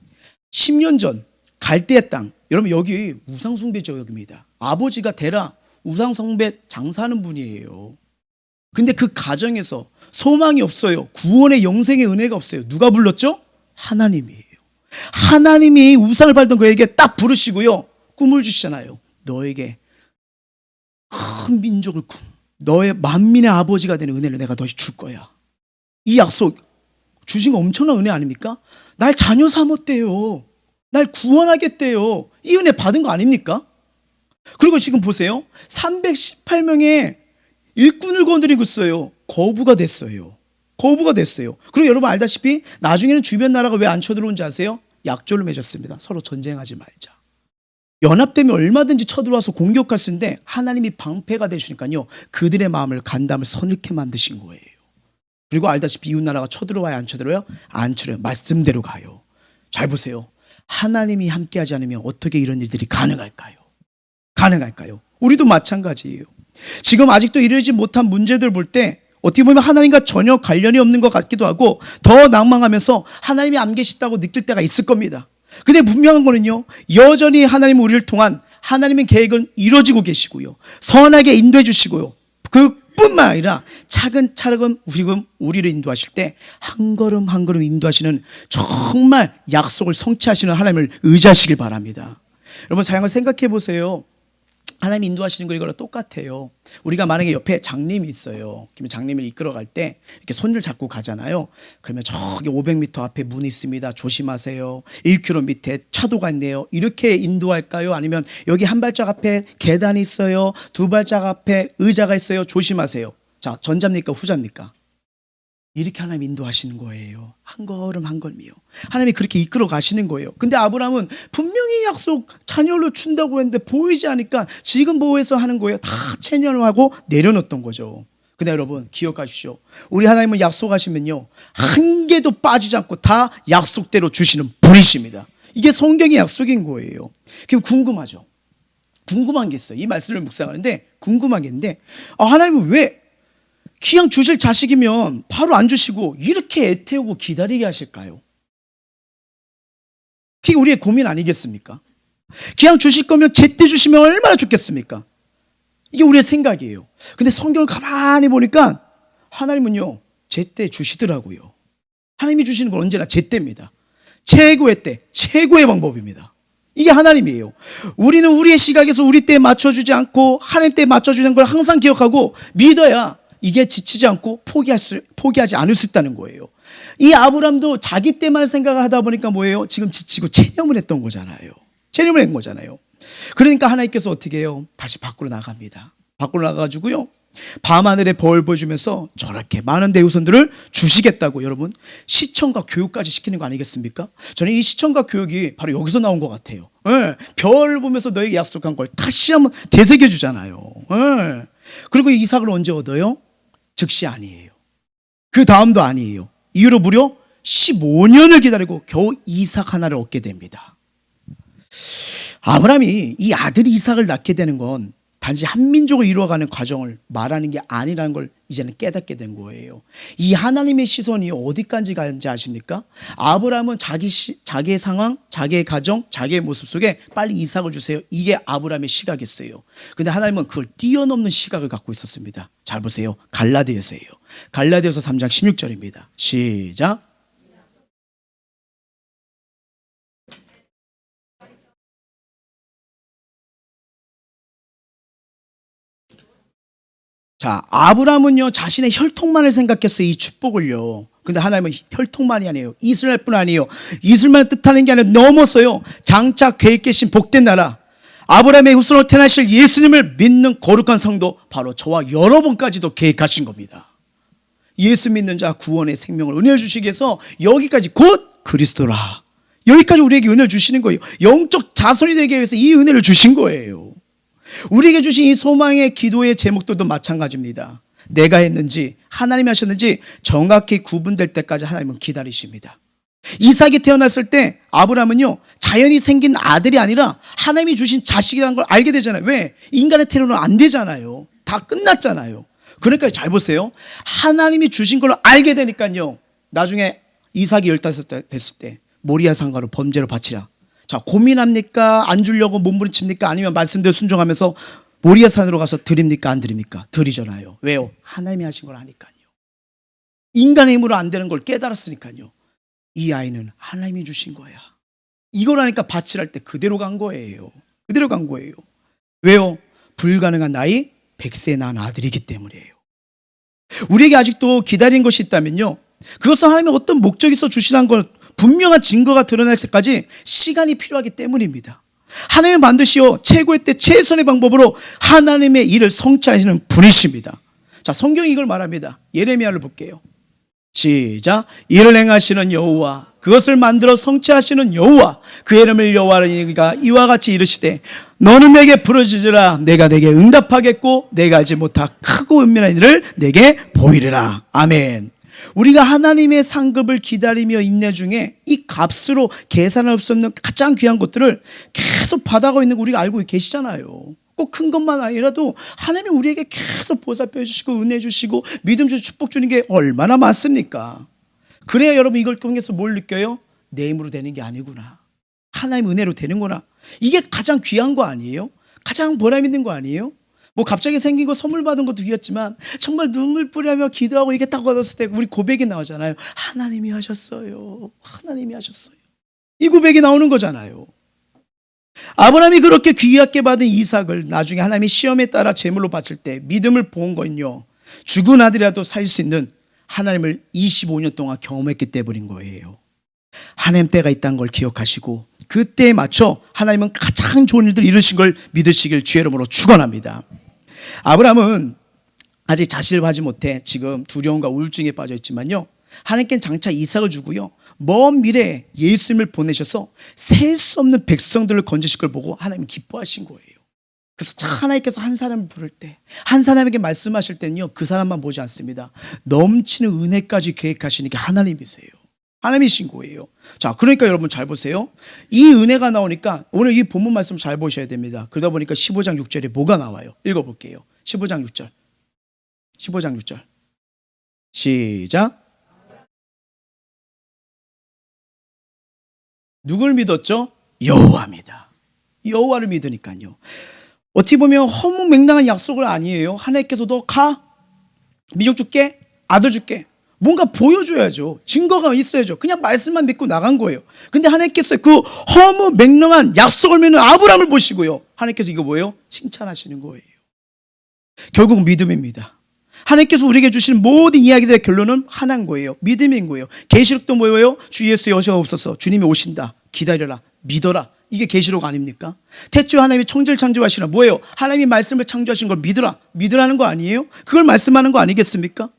[SPEAKER 1] 10년 전 갈대의 땅, 여러분 여기 우상숭배 지역입니다. 아버지가 데라 우상숭배 장사하는 분이에요. 근데 그 가정에서 소망이 없어요. 구원의 영생의 은혜가 없어요. 누가 불렀죠? 하나님이에요. 하나님이 우상을 밟던 그에게 딱 부르시고요, 꿈을 주시잖아요. 너에게 큰 민족을 너의 만민의 아버지가 되는 은혜를 내가 너에게 줄 거야. 이 약속 주신 거 엄청난 은혜 아닙니까? 날 자녀 삼았대요. 날 구원하겠대요. 이 은혜 받은 거 아닙니까? 그리고 지금 보세요. 318명의 일꾼을 거느리고 있어요. 거부가 됐어요. 거부가 됐어요. 그리고 여러분 알다시피 나중에는 주변 나라가 왜 안 쳐들어온지 아세요? 약조를 맺었습니다. 서로 전쟁하지 말자. 연합되면 얼마든지 쳐들어와서 공격할 수 있는데 하나님이 방패가 되시니까요, 그들의 마음을 간담을 서늘케 만드신 거예요. 그리고 알다시피 이웃 나라가 쳐들어와야 안 쳐들어요? 안 쳐들어요. 말씀대로 가요. 잘 보세요. 하나님이 함께하지 않으면 어떻게 이런 일들이 가능할까요? 가능할까요? 우리도 마찬가지예요. 지금 아직도 이루어지지 못한 문제들 볼 때 어떻게 보면 하나님과 전혀 관련이 없는 것 같기도 하고 더 낭망하면서 하나님이 안 계시다고 느낄 때가 있을 겁니다. 근데 분명한 거는요, 여전히 하나님은 우리를 통한 하나님의 계획은 이루어지고 계시고요, 선하게 인도해 주시고요, 그뿐만 아니라 차근차근 지금 우리를 인도하실 때 한 걸음 한 걸음 인도하시는 정말 약속을 성취하시는 하나님을 의지하시길 바랍니다. 여러분 잘 생각해 보세요. 하나님 인도하시는 거 이거랑 똑같아요. 우리가 만약에 옆에 장님이 있어요. 그러면 장님을 이끌어갈 때 이렇게 손을 잡고 가잖아요. 그러면 저기 500m 앞에 문이 있습니다. 조심하세요. 1km 밑에 차도가 있네요. 이렇게 인도할까요? 아니면 여기 한 발짝 앞에 계단이 있어요. 두 발짝 앞에 의자가 있어요. 조심하세요. 자, 전자입니까? 후자입니까? 이렇게 하나님 인도하시는 거예요. 한 걸음 한 걸음이요. 하나님이 그렇게 이끌어 가시는 거예요. 근데 아브라함은 분명히 약속 자녀로 준다고 했는데 보이지 않으니까 지금 보호해서 하는 거예요. 다 체념하고 내려놓던 거죠. 근데 여러분 기억하십시오. 우리 하나님은 약속하시면요, 한 개도 빠지지 않고 다 약속대로 주시는 분이십니다. 이게 성경의 약속인 거예요. 그럼 궁금하죠? 궁금한 게 있어요. 이 말씀을 묵상하는데 궁금한 게 있는데, 하나님은 왜 그냥 주실 자식이면 바로 안 주시고 이렇게 애태우고 기다리게 하실까요? 그게 우리의 고민 아니겠습니까? 그냥 주실 거면 제때 주시면 얼마나 좋겠습니까? 이게 우리의 생각이에요. 근데 성경을 가만히 보니까 하나님은요, 제때 주시더라고요. 하나님이 주시는 건 언제나 제때입니다. 최고의 때, 최고의 방법입니다. 이게 하나님이에요. 우리는 우리의 시각에서 우리 때에 맞춰주지 않고 하나님 때에 맞춰주는 걸 항상 기억하고 믿어야 이게 지치지 않고 포기하지 않을 수 있다는 거예요. 이 아브람도 자기 때만 생각을 하다 보니까 뭐예요? 지금 지치고 체념을 했던 거잖아요. 체념을 한 거잖아요. 그러니까 하나님께서 어떻게 해요? 다시 밖으로 나갑니다. 밖으로 나가가지고요, 밤하늘에 벌 보여주면서 저렇게 많은 대우선들을 주시겠다고, 여러분 시청과 교육까지 시키는 거 아니겠습니까? 저는 이 시청과 교육이 바로 여기서 나온 것 같아요. 네. 별 보면서 너에게 약속한 걸 다시 한번 되새겨 주잖아요. 네. 그리고 이삭을 언제 얻어요? 즉시 아니에요. 그 다음도 아니에요. 이후로 무려 15년을 기다리고 겨우 이삭 하나를 얻게 됩니다. 아브라함이 이 아들 이삭을 낳게 되는 건 단지 한민족을 이루어가는 과정을 말하는 게 아니라는 걸 이제는 깨닫게 된 거예요. 이 하나님의 시선이 어디까지 가는지 아십니까? 아브라함은 자기의 상황, 자기의 가정, 자기의 모습 속에 빨리 이삭을 주세요. 이게 아브라함의 시각이었어요. 근데 하나님은 그걸 뛰어넘는 시각을 갖고 있었습니다. 잘 보세요. 갈라디아서예요. 갈라디아서 3장 16절입니다. 시작. 자, 아브라함은요, 자신의 혈통만을 생각했어요. 이 축복을요. 근데 하나님은 혈통만이 아니에요. 이스라엘뿐 아니에요. 이스라엘만 뜻하는 게 아니라 넘었어요. 장차 계획되신 복된 나라, 아브라함의 후손으로 태어나실 예수님을 믿는 거룩한 성도, 바로 저와 여러분까지도 계획하신 겁니다. 예수 믿는 자 구원의 생명을 은혜 주시기 위해서 여기까지 곧 그리스도라. 여기까지 우리에게 은혜를 주시는 거예요. 영적 자손이 되기 위해서 이 은혜를 주신 거예요. 우리에게 주신 이 소망의 기도의 제목들도 마찬가지입니다. 내가 했는지 하나님이 하셨는지 정확히 구분될 때까지 하나님은 기다리십니다. 이삭이 태어났을 때 아브라함은요, 자연이 생긴 아들이 아니라 하나님이 주신 자식이라는 걸 알게 되잖아요. 왜? 인간의 태로는 안 되잖아요. 다 끝났잖아요. 그러니까 잘 보세요. 하나님이 주신 걸 알게 되니까요, 나중에 이삭이 15살 됐을 때 모리아 산가로 번제로 바치라. 자, 고민합니까? 안 주려고 몸부림칩니까? 아니면 말씀대로 순종하면서 모리아 산으로 가서 드립니까? 안 드립니까? 드리잖아요. 왜요? 하나님이 하신 걸 아니까요. 인간의 힘으로 안 되는 걸 깨달았으니까요. 이 아이는 하나님이 주신 거야. 이걸 하니까 바치랄 때 그대로 간 거예요. 그대로 간 거예요. 왜요? 불가능한 나이 100세에 낳은 아들이기 때문이에요. 우리에게 아직도 기다린 것이 있다면요, 그것은 하나님의 어떤 목적이 있어 주시라는 걸 분명한 증거가 드러날 때까지 시간이 필요하기 때문입니다. 하나님은 반드시요, 최고의 때 최선의 방법으로 하나님의 일을 성취하시는 분이십니다. 자, 성경이 이걸 말합니다. 예레미야를 볼게요. 시작. 이를 행하시는 여호와, 그것을 만들어 성취하시는 여호와, 그의 이름을 여호와니가 이와 같이 이르시되 너는 내게 부르짖으라. 내가 내게 응답하겠고 내가 알지 못한 크고 은밀한 일을 내게 보이리라. 아멘. 우리가 하나님의 상급을 기다리며 인내 중에 이 값으로 계산할 수 없는 가장 귀한 것들을 계속 받아가고 있는 거 우리가 알고 계시잖아요. 꼭 큰 것만 아니라도 하나님이 우리에게 계속 보살펴 주시고 은혜 주시고 믿음 주시고 축복 주는 게 얼마나 많습니까? 그래야 여러분 이걸 통해서 뭘 느껴요? 내 힘으로 되는 게 아니구나, 하나님 은혜로 되는구나. 이게 가장 귀한 거 아니에요? 가장 보람 있는 거 아니에요? 뭐 갑자기 생긴 거 선물 받은 것도 귀했지만 정말 눈물 뿌리며 기도하고 이게 딱 얻었을 때 우리 고백이 나오잖아요. 하나님이 하셨어요. 하나님이 하셨어요. 이 고백이 나오는 거잖아요. 아브라함이 그렇게 귀하게 받은 이삭을 나중에 하나님이 시험에 따라 제물로 바칠 때 믿음을 본 건요, 죽은 아들이라도 살 수 있는 하나님을 25년 동안 경험했기 때문인 거예요. 하나님 때가 있다는 걸 기억하시고 그때에 맞춰 하나님은 가장 좋은 일들 이루신 걸 믿으시길 주의 이름으로 축원합니다. 아브라함은 아직 자신을 하지 못해 지금 두려움과 우울증에 빠져 있지만요, 하나님께는 장차 이삭을 주고요, 먼 미래에 예수님을 보내셔서 셀 수 없는 백성들을 건지실 걸 보고 하나님이 기뻐하신 거예요. 그래서 하나님께서 한 사람을 부를 때, 한 사람에게 말씀하실 때는요, 그 사람만 보지 않습니다. 넘치는 은혜까지 계획하시는 게 하나님이세요. 하나님이신 거예요. 자, 그러니까 여러분 잘 보세요. 이 은혜가 나오니까 오늘 이 본문 말씀 잘 보셔야 됩니다. 그러다 보니까 15장 6절에 뭐가 나와요? 읽어볼게요. 15장 6절. 15장 6절. 시작. 누굴 믿었죠? 여호와입니다. 여호와를 믿으니까요. 어떻게 보면 허무맹랑한 약속을 아니에요. 하나님께서도 가, 민족 줄게, 아들 줄게. 뭔가 보여줘야죠. 증거가 있어야죠. 그냥 말씀만 믿고 나간 거예요. 근데 하나님께서 그 허무맹랑한 약속을 믿는 아브라함을 보시고요, 하나님께서 이거 뭐예요? 칭찬하시는 거예요. 결국 믿음입니다. 하나님께서 우리에게 주시는 모든 이야기들의 결론은 하나인 거예요. 믿음인 거예요. 계시록도 뭐예요? 주 예수의 여셔가 없어서 주님이 오신다. 기다려라. 믿어라. 이게 계시록 아닙니까? 태초에 하나님이 천지를 창조하시나 뭐예요? 하나님이 말씀을 창조하신 걸 믿으라. 믿으라는 거 아니에요? 그걸 말씀하는 거 아니겠습니까?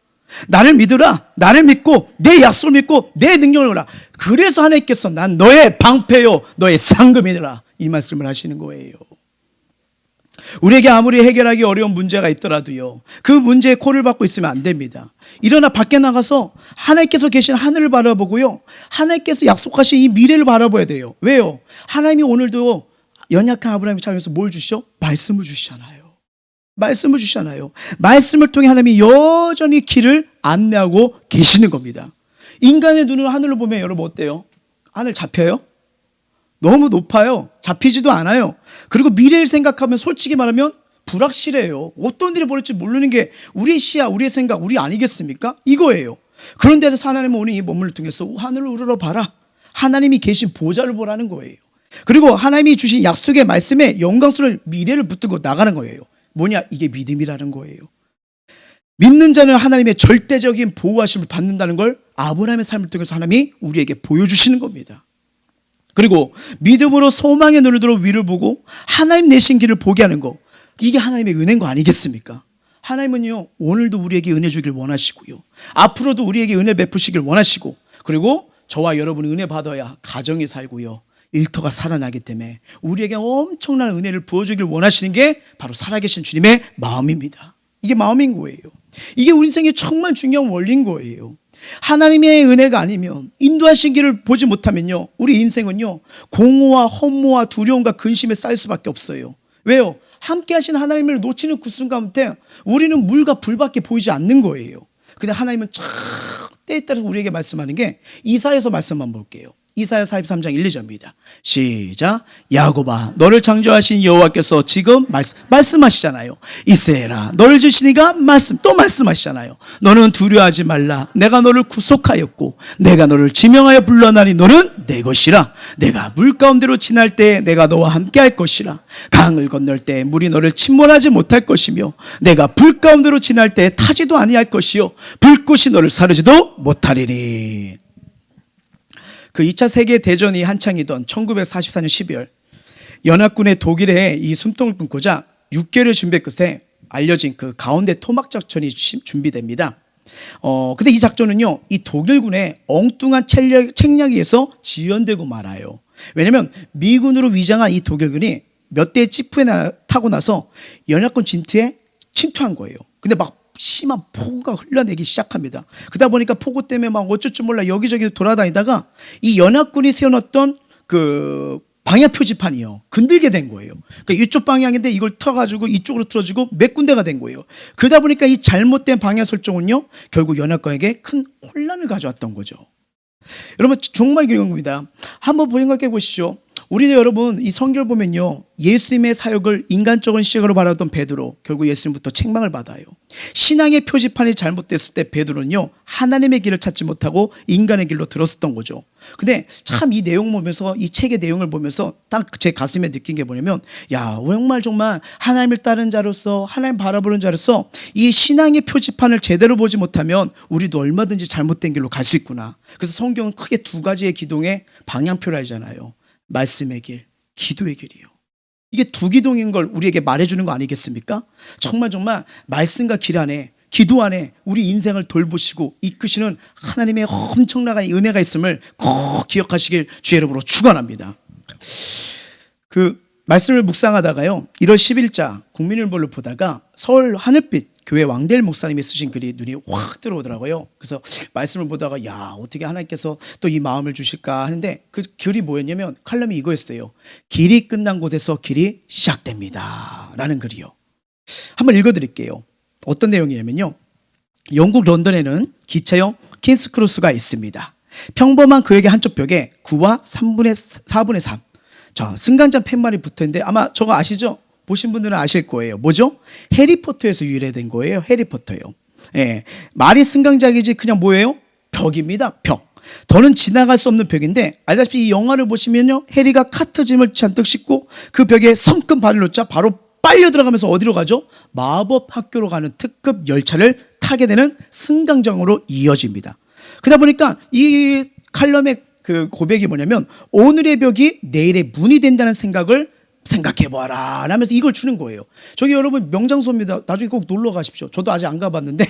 [SPEAKER 1] 나를 믿으라. 나를 믿고 내 약속을 믿고 내 능력을 보라. 그래서 하나님께서 난 너의 방패요 너의 상급이라, 이 말씀을 하시는 거예요. 우리에게 아무리 해결하기 어려운 문제가 있더라도요, 그 문제에 코를 박고 있으면 안 됩니다. 일어나 밖에 나가서 하나님께서 계신 하늘을 바라보고요, 하나님께서 약속하신 이 미래를 바라봐야 돼요. 왜요? 하나님이 오늘도 연약한 아브라함을 찾아서 뭘 주시죠? 말씀을 주시잖아요. 말씀을 주시잖아요. 말씀을 통해 하나님이 여전히 길을 안내하고 계시는 겁니다. 인간의 눈으로 하늘을 보면 여러분 어때요? 하늘 잡혀요? 너무 높아요. 잡히지도 않아요. 그리고 미래를 생각하면 솔직히 말하면 불확실해요. 어떤 일이 벌어질지 모르는 게 우리의 시야, 우리의 생각, 우리 아니겠습니까? 이거예요. 그런데도 하나님은 오늘 이 본문을 통해서 하늘을 우러러 봐라. 하나님이 계신 보좌를 보라는 거예요. 그리고 하나님이 주신 약속의 말씀에 영광스러운 미래를 붙들고 나가는 거예요. 뭐냐? 이게 믿음이라는 거예요. 믿는 자는 하나님의 절대적인 보호하심을 받는다는 걸 아브라함의 삶을 통해서 하나님이 우리에게 보여주시는 겁니다. 그리고 믿음으로 소망의 눈을 들어 위를 보고 하나님 내신 길을 보게 하는 거, 이게 하나님의 은혜인 거 아니겠습니까? 하나님은요, 오늘도 우리에게 은혜 주길 원하시고요, 앞으로도 우리에게 은혜 베푸시길 원하시고, 그리고 저와 여러분이 은혜 받아야 가정이 살고요, 일터가 살아나기 때문에 우리에게 엄청난 은혜를 부어주길 원하시는 게 바로 살아계신 주님의 마음입니다. 이게 마음인 거예요. 이게 우리 인생의 정말 중요한 원리인 거예요. 하나님의 은혜가 아니면, 인도하신 길을 보지 못하면요, 우리 인생은요 공허와 허무와 두려움과 근심에 쌓일 수밖에 없어요. 왜요? 함께 하신 하나님을 놓치는 그 순간부터 우리는 물과 불밖에 보이지 않는 거예요. 근데 하나님은 쫙 때에 따라서 우리에게 말씀하는 게 이사야서 말씀만 볼게요. 이사야 43장 1, 2절입니다. 시작. 야곱아, 너를 창조하신 여호와께서 지금 말씀하시잖아요. 이스라엘아, 너를 지으시니가 또 말씀하시잖아요. 너는 두려워하지 말라. 내가 너를 구속하였고 내가 너를 지명하여 불러나니 너는 내 것이라. 내가 물 가운데로 지날 때 내가 너와 함께 할 것이라. 강을 건널 때 물이 너를 침몰하지 못할 것이며 내가 불 가운데로 지날 때 타지도 아니할 것이요 불꽃이 너를 사르지도 못하리니. 그 2차 세계대전이 한창이던 1944년 12월 연합군의 독일에 이 숨통을 끊고자 6개월을 준비할 것에 알려진 그 가운데 토막 작전이 준비됩니다. 근데 이 작전은요, 이 독일군의 엉뚱한 책략에 의해서 지연되고 말아요. 왜냐면 미군으로 위장한 이 독일군이 몇 대의 찌푸에 타고 나서 연합군 진투에 침투한 거예요. 근데 막 심한 폭우가 흘러내기 시작합니다. 그러다 보니까 폭우 때문에 막 어쩔 줄 몰라 여기저기 돌아다니다가 이 연합군이 세워놨던 그 방향 표지판이요, 건들게 된 거예요. 그러니까 이쪽 방향인데 이걸 터가지고 이쪽으로 틀어지고 몇 군데가 된 거예요. 그러다 보니까 이 잘못된 방향 설정은요, 결국 연합군에게 큰 혼란을 가져왔던 거죠. 여러분 정말 기록한 겁니다. 한번 생각해 보시죠. 우리도 여러분 이 성경을 보면요, 예수님의 사역을 인간적인 시각으로 바라던 베드로 결국 예수님부터 책망을 받아요. 신앙의 표지판이 잘못됐을 때 베드로는요, 하나님의 길을 찾지 못하고 인간의 길로 들었었던 거죠. 근데 참 이 내용 보면서, 이 책의 내용을 보면서 딱 제 가슴에 느낀 게 뭐냐면, 야, 정말 하나님을 따르는 자로서, 하나님 바라보는 자로서 이 신앙의 표지판을 제대로 보지 못하면 우리도 얼마든지 잘못된 길로 갈 수 있구나. 그래서 성경은 크게 두 가지의 기동의 방향표를 알잖아요. 말씀의 길, 기도의 길이요. 이게 두 기동인 걸 우리에게 말해주는 거 아니겠습니까? 정말 말씀과 길 안에, 기도 안에 우리 인생을 돌보시고 이끄시는 하나님의 엄청난 은혜가 있음을 꼭 기억하시길 주의 이름으로 축원합니다. 그 말씀을 묵상하다가요, 1월 10일자 국민일보를 보다가 서울 하늘빛 교회 왕대일 목사님이 쓰신 글이 눈이 확 들어오더라고요. 그래서 말씀을 보다가 야, 어떻게 하나님께서 또 이 마음을 주실까 하는데, 그 글이 뭐였냐면 칼럼이 이거였어요. 길이 끝난 곳에서 길이 시작됩니다 라는 글이요. 한번 읽어드릴게요. 어떤 내용이냐면요, 영국 런던에는 기차형 킹스크로스가 있습니다. 평범한 그에게 한쪽 벽에 9와 4분의 3 승강장 팻말이 붙어있는데, 아마 저거 아시죠? 보신 분들은 아실 거예요. 뭐죠? 해리포터에서 유래된 거예요. 해리포터요. 예, 말이 승강장이지 그냥 뭐예요? 벽입니다. 벽. 더는 지나갈 수 없는 벽인데, 알다시피 이 영화를 보시면요, 해리가 카트짐을 잔뜩 싣고 그 벽에 성큼 발을 놓자 바로 빨려 들어가면서 어디로 가죠? 마법 학교로 가는 특급 열차를 타게 되는 승강장으로 이어집니다. 그러다 보니까 이 칼럼의 그 고백이 뭐냐면, 오늘의 벽이 내일의 문이 된다는 생각을 생각해봐라 라면서 이걸 주는 거예요. 저기 여러분 명장소입니다. 나중에 꼭 놀러 가십시오. 저도 아직 안 가봤는데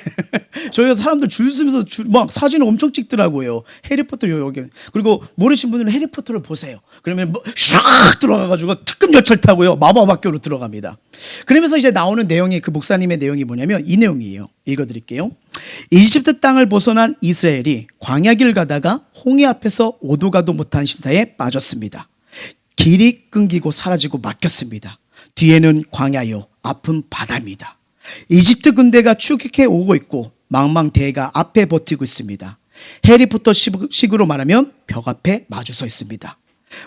[SPEAKER 1] 저희가 사람들 줄 서면서 막 사진을 엄청 찍더라고요. 해리포터 여기. 그리고 모르신 분들은 해리포터를 보세요. 그러면 샥 들어가가지고 특급 열차를 타고요, 마법학교로 들어갑니다. 그러면서 이제 나오는 내용이, 그 목사님의 내용이 뭐냐면 이 내용이에요. 읽어드릴게요. 이집트 땅을 벗어난 이스라엘이 광야길을 가다가 홍해 앞에서 오도 가도 못한 신사에 빠졌습니다. 길이 끊기고 사라지고 막혔습니다. 뒤에는 광야요, 앞은 바다입니다. 이집트 군대가 추격해 오고 있고 망망대해가 앞에 버티고 있습니다. 해리포터 식으로 말하면 벽 앞에 마주 서 있습니다.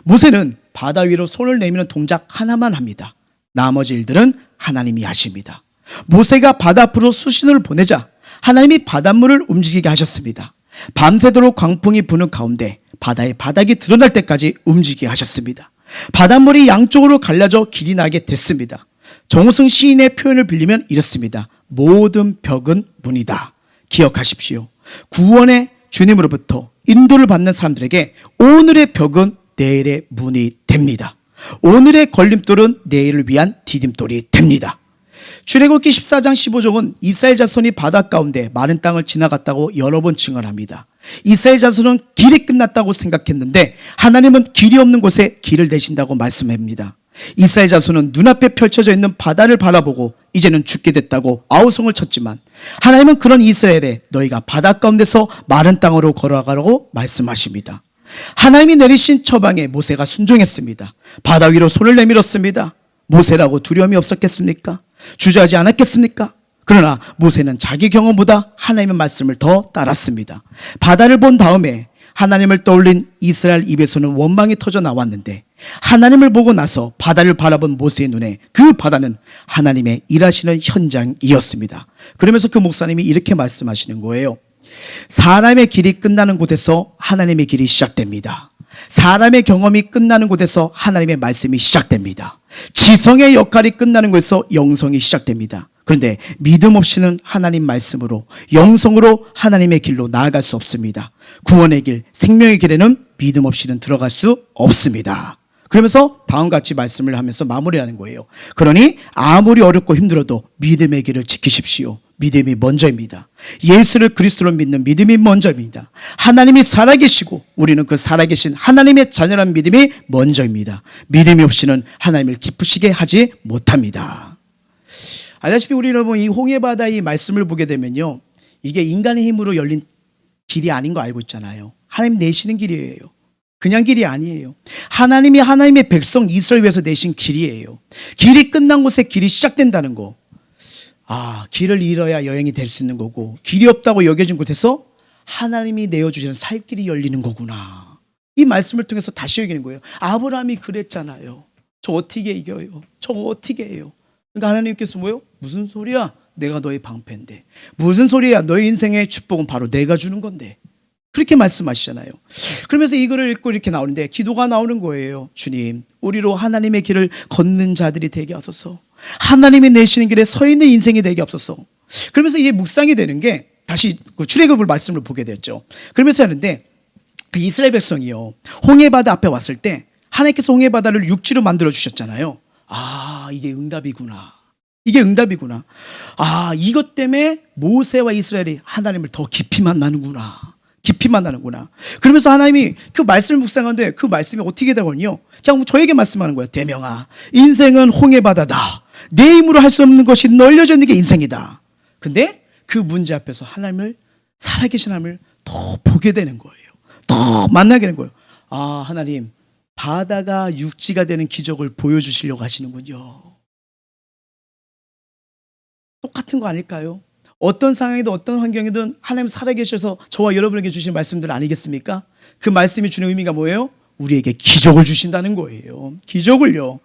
[SPEAKER 1] 모세는 바다 위로 손을 내미는 동작 하나만 합니다. 나머지 일들은 하나님이 하십니다. 모세가 바다 앞으로 수신호를 보내자 하나님이 바닷물을 움직이게 하셨습니다. 밤새도록 광풍이 부는 가운데 바다의 바닥이 드러날 때까지 움직이게 하셨습니다. 바닷물이 양쪽으로 갈라져 길이 나게 됐습니다. 정우승 시인의 표현을 빌리면 이렇습니다. 모든 벽은 문이다. 기억하십시오. 구원의 주님으로부터 인도를 받는 사람들에게 오늘의 벽은 내일의 문이 됩니다. 오늘의 걸림돌은 내일을 위한 디딤돌이 됩니다. 출애굽기 14장 15절은 이스라엘 자손이 바다 가운데 마른 땅을 지나갔다고 여러 번 증언합니다. 이스라엘 자손은 길이 끝났다고 생각했는데 하나님은 길이 없는 곳에 길을 내신다고 말씀합니다. 이스라엘 자손은 눈앞에 펼쳐져 있는 바다를 바라보고 이제는 죽게 됐다고 아우성을 쳤지만 하나님은 그런 이스라엘에 너희가 바다 가운데서 마른 땅으로 걸어가라고 말씀하십니다. 하나님이 내리신 처방에 모세가 순종했습니다. 바다 위로 손을 내밀었습니다. 모세라고 두려움이 없었겠습니까? 주저하지 않았겠습니까? 그러나 모세는 자기 경험보다 하나님의 말씀을 더 따랐습니다. 바다를 본 다음에 하나님을 떠올린 이스라엘 입에서는 원망이 터져 나왔는데 하나님을 보고 나서 바다를 바라본 모세의 눈에 그 바다는 하나님의 일하시는 현장이었습니다. 그러면서 그 목사님이 이렇게 말씀하시는 거예요. 사람의 길이 끝나는 곳에서 하나님의 길이 시작됩니다. 사람의 경험이 끝나는 곳에서 하나님의 말씀이 시작됩니다. 지성의 역할이 끝나는 곳에서 영성이 시작됩니다. 그런데 믿음 없이는 하나님 말씀으로 영성으로 하나님의 길로 나아갈 수 없습니다. 구원의 길, 생명의 길에는 믿음 없이는 들어갈 수 없습니다. 그러면서 다음과 같이 말씀을 하면서 마무리하는 거예요. 그러니 아무리 어렵고 힘들어도 믿음의 길을 지키십시오. 믿음이 먼저입니다. 예수를 그리스도로 믿는 믿음이 먼저입니다. 하나님이 살아계시고 우리는 그 살아계신 하나님의 자녀란 믿음이 먼저입니다. 믿음이 없이는 하나님을 기쁘시게 하지 못합니다. 알다시피 우리 여러분 이 홍해바다의 말씀을 보게 되면요, 이게 인간의 힘으로 열린 길이 아닌 거 알고 있잖아요. 하나님 내시는 길이에요. 그냥 길이 아니에요. 하나님이 하나님의 백성 이스라엘 위해서 내신 길이에요. 길이 끝난 곳에 길이 시작된다는 거. 길을 잃어야 여행이 될 수 있는 거고 길이 없다고 여겨진 곳에서 하나님이 내어주시는 살 길이 열리는 거구나. 이 말씀을 통해서 다시 여기는 거예요. 아브라함이 그랬잖아요. 저 어떻게 이겨요? 저거 어떻게 해요? 그러니까 하나님께서 뭐요? 무슨 소리야? 내가 너의 방패인데. 무슨 소리야? 너의 인생의 축복은 바로 내가 주는 건데. 그렇게 말씀하시잖아요. 그러면서 이거를 읽고 이렇게 나오는데 기도가 나오는 거예요. 주님, 우리로 하나님의 길을 걷는 자들이 되게 하소서. 하나님이 내시는 길에 서 있는 인생이 되게 없어서. 그러면서 이게 묵상이 되는 게 다시 그 출애굽을 말씀을 보게 됐죠. 그러면서 하는데 그 이스라엘 백성이요, 홍해바다 앞에 왔을 때 하나님께서 홍해바다를 육지로 만들어 주셨잖아요. 이게 응답이구나. 이게 응답이구나. 이것 때문에 모세와 이스라엘이 하나님을 더 깊이 만나는구나. 깊이 만나는구나. 그러면서 하나님이 그 말씀을 묵상하는데 그 말씀이 어떻게 되거든요. 그냥 저에게 말씀하는 거예요. 대명아, 인생은 홍해바다다. 내 힘으로 할 수 없는 것이 널려져 있는 게 인생이다. 근데 그 문제 앞에서 하나님을, 살아계신 하나님을 더 보게 되는 거예요. 더 만나게 되는 거예요. 하나님, 바다가 육지가 되는 기적을 보여주시려고 하시는군요. 똑같은 거 아닐까요? 어떤 상황이든 어떤 환경이든 하나님 살아계셔서 저와 여러분에게 주신 말씀들 아니겠습니까? 그 말씀이 주는 의미가 뭐예요? 우리에게 기적을 주신다는 거예요. 기적을요.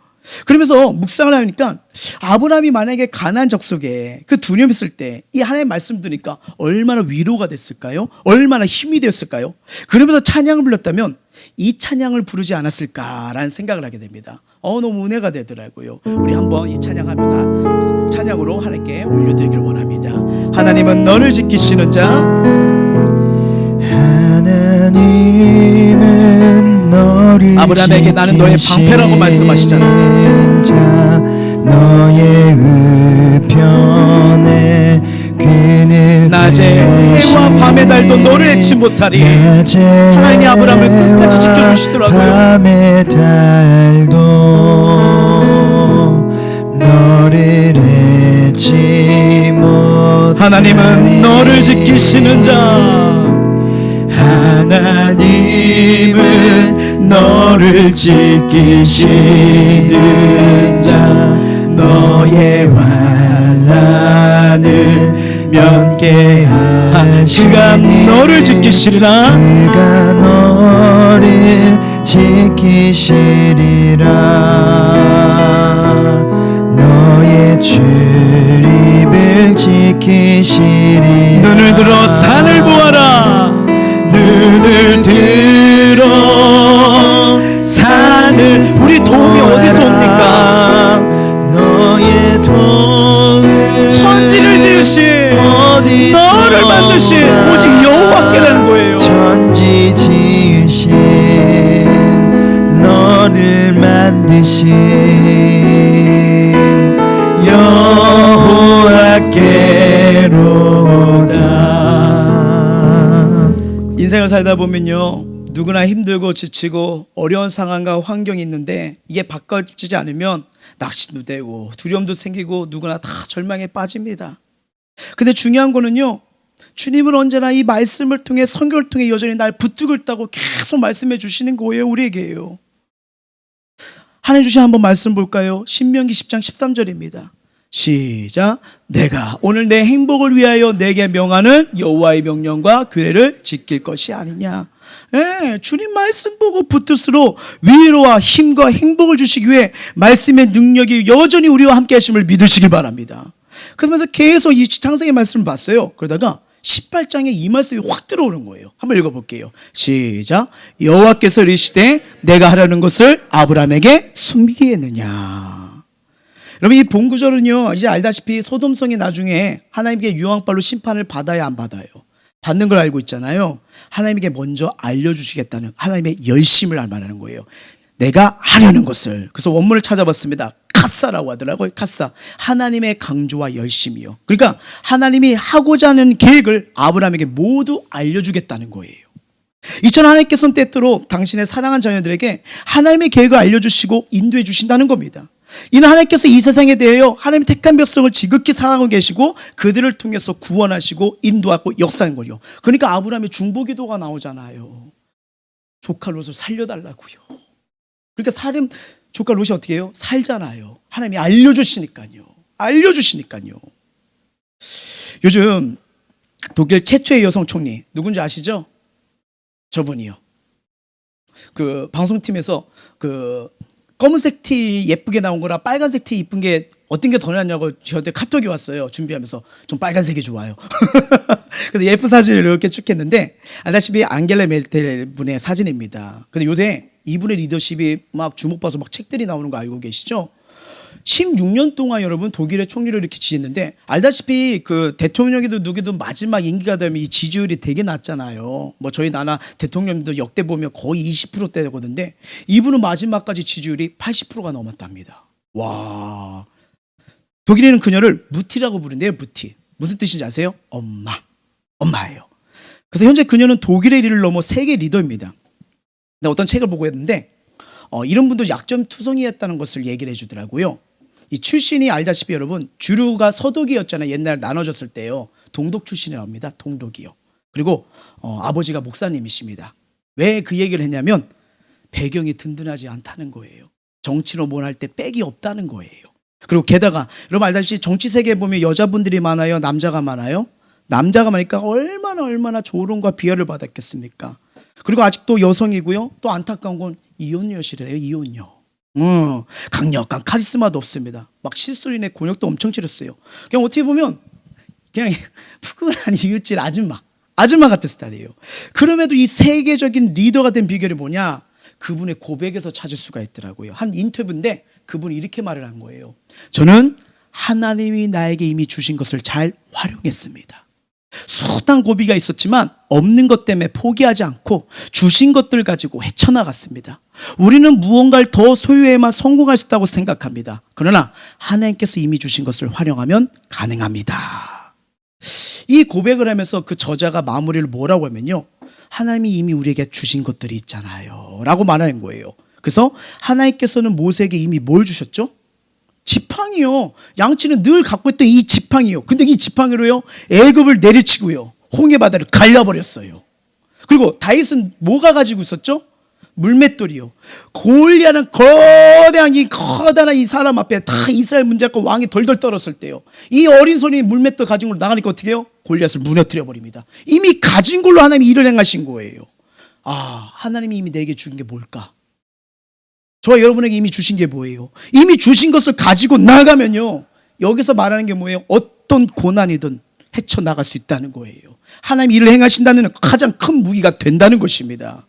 [SPEAKER 1] 그러면서 묵상을 하니까 아브라함이 만약에 가나안 족속에 그 두려움 있을 때 이 하나님의 말씀 들으니까 얼마나 위로가 됐을까요? 얼마나 힘이 됐을까요? 그러면서 찬양을 불렀다면 이 찬양을 부르지 않았을까라는 생각을 하게 됩니다. 너무 은혜가 되더라고요. 우리 한번 이 찬양으로 하나님께 올려드리기를 원합니다. 하나님은 너를 지키시는 자,
[SPEAKER 2] 하나님은 너를
[SPEAKER 1] 아브라함에게 나는 너의 방패라고 말씀하시잖아요.
[SPEAKER 2] 자, 너의 우편에 그늘
[SPEAKER 1] 낮에 해와 밤의 달도 너를 해치 못하리. 하나님이 아브라함을 끝까지 지켜주시더라고요.
[SPEAKER 2] 밤의 달도 너를 해치 못하리.
[SPEAKER 1] 하나님은 너를 지키시는 자,
[SPEAKER 2] 하나님은 너를 지키시는 자, 너의 환난
[SPEAKER 1] 그가 너를 지키시리라.
[SPEAKER 2] 그가 너를 지키시리라. 너의 출입을 지키시리라.
[SPEAKER 1] 눈을 들어 산을 보아라. 눈을 들어 산을. 우리 도움이 어디서 옵니까?
[SPEAKER 2] 너의 도움은
[SPEAKER 1] 천지를 지으신, 너를 만드신 오직 여호와께라는 거예요.
[SPEAKER 2] 천지 지으신 너를 만드신 여호와께로다.
[SPEAKER 1] 인생을 살다 보면요, 누구나 힘들고 지치고 어려운 상황과 환경이 있는데 이게 바꿔지지 않으면 낙심도 되고 두려움도 생기고 누구나 다 절망에 빠집니다. 근데 중요한 거는요, 주님은 언제나 이 말씀을 통해, 성경을 통해 여전히 날 붙들고 있다고 계속 말씀해 주시는 거예요. 우리에게요. 하나님 주신 한번 말씀 볼까요? 신명기 10장 13절입니다. 시작. 내가 오늘 내 행복을 위하여 내게 명하는 여호와의 명령과 규례를 지킬 것이 아니냐. 주님 말씀 보고 붙들수록 위로와 힘과 행복을 주시기 위해 말씀의 능력이 여전히 우리와 함께 하심을 믿으시길 바랍니다. 그러면서 계속 이 창세기 말씀을 봤어요. 그러다가 18장에 이 말씀이 확 들어오는 거예요. 한번 읽어볼게요. 시작. 여호와께서 이르시되 내가 하려는 것을 아브라함에게 숨기겠느냐. 여러분, 이 본구절은요, 이제 알다시피 소돔성이 나중에 하나님께 유황발로 심판을 받아야 안 받아요? 받는 걸 알고 있잖아요. 하나님에게 먼저 알려주시겠다는 하나님의 열심을 말하는 거예요. 내가 하려는 것을. 그래서 원문을 찾아봤습니다. 카사라고 하더라고요. 카사. 하나님의 강조와 열심이요. 그러니까 하나님이 하고자 하는 계획을 아브라함에게 모두 알려주겠다는 거예요. 이처럼 하나님께서는 때때로 당신의 사랑한 자녀들에게 하나님의 계획을 알려주시고 인도해 주신다는 겁니다. 이는 하나님께서 이 세상에 대하여 하나님의 택한 백성을 지극히 사랑하고 계시고 그들을 통해서 구원하시고 인도하고 역사하는 거예요. 그러니까 아브라함의 중보기도가 나오잖아요. 조카 롯을 살려달라고요. 그러니까 조카 롯이 어떻게 해요? 살잖아요. 하나님이 알려주시니까요. 요즘 독일 최초의 여성 총리 누군지 아시죠? 저분이요. 그 방송팀에서 그 검은색 티 예쁘게 나온 거라 빨간색 티 이쁜 게 어떤 게 더 낫냐고 저한테 카톡이 왔어요. 준비하면서 좀 빨간색이 좋아요. 그래서 예쁜 사진을 이렇게 쭉 했는데, 알다시피 앙겔라 메르켈 분의 사진입니다. 근데 요새 이분의 리더십이 막 주목받아서 막 책들이 나오는 거 알고 계시죠? 16년 동안 여러분 독일의 총리를 이렇게 지냈는데, 알다시피 그 대통령이도 누구도 마지막 임기가 되면 이 지지율이 되게 낮잖아요. 뭐 저희 나라 대통령도 역대 보면 거의 20%대 되거든요. 이분은 마지막까지 지지율이 80%가 넘었답니다. 와. 독일에는 그녀를 무티라고 부른대요. 무티. 무슨 뜻인지 아세요? 엄마예요. 그래서 현재 그녀는 독일의 리를 넘어 세계 리더입니다. 근데 어떤 책을 보고 했는데 이런 분도 약점투성이였다는 것을 얘기를 해주더라고요. 이 출신이 알다시피 여러분, 주류가 서독이었잖아요. 옛날 나눠졌을 때요. 동독 출신이라고 합니다. 동독이요. 그리고 아버지가 목사님이십니다. 왜 그 얘기를 했냐면 배경이 든든하지 않다는 거예요. 정치로 뭘 할 때 빽이 없다는 거예요. 그리고 게다가 여러분 알다시피 정치 세계에 보면 여자분들이 많아요? 남자가 많아요? 남자가 많으니까 얼마나 조롱과 비하를 받았겠습니까? 그리고 아직도 여성이고요. 또 안타까운 건 이혼녀시래요. 이혼녀. 강력한 카리스마도 없습니다. 막 실수로 인해 곤욕도 엄청 치렀어요. 그냥 어떻게 보면 그냥 푸근한 이웃집 아줌마 같은 스타일이에요. 그럼에도 이 세계적인 리더가 된 비결이 뭐냐? 그분의 고백에서 찾을 수가 있더라고요. 한 인터뷰인데 그분이 이렇게 말을 한 거예요. 저는 하나님이 나에게 이미 주신 것을 잘 활용했습니다. 숱한 고비가 있었지만 없는 것 때문에 포기하지 않고 주신 것들 가지고 헤쳐나갔습니다. 우리는 무언가를 더 소유해야만 성공할 수 있다고 생각합니다. 그러나 하나님께서 이미 주신 것을 활용하면 가능합니다. 이 고백을 하면서 그 저자가 마무리를 뭐라고 하면요, 하나님이 이미 우리에게 주신 것들이 있잖아요 라고 말하는 거예요. 그래서 하나님께서는 모세에게 이미 뭘 주셨죠? 지팡이요. 양치는 늘 갖고 있던 이 지팡이요. 근데 이 지팡이로요, 애굽을 내리치고요, 홍해 바다를 갈라버렸어요. 그리고 다윗은 뭐가 가지고 있었죠? 물맷돌이요. 골리앗은 거대한 이 커다란 이 사람 앞에 다 이스라엘 문제가 왕이 덜덜 떨었을 때요. 이 어린 손이 물맷돌 가진 걸로 나가니까 어떻게 해요? 골리앗을 무너뜨려 버립니다. 이미 가진 걸로 하나님이 일을 행하신 거예요. 아, 하나님이 이미 내게 주신 게 뭘까? 저와 여러분에게 이미 주신 게 뭐예요? 이미 주신 것을 가지고 나가면요. 여기서 말하는 게 뭐예요? 어떤 고난이든 헤쳐나갈 수 있다는 거예요. 하나님 일을 행하신다는 가장 큰 무기가 된다는 것입니다.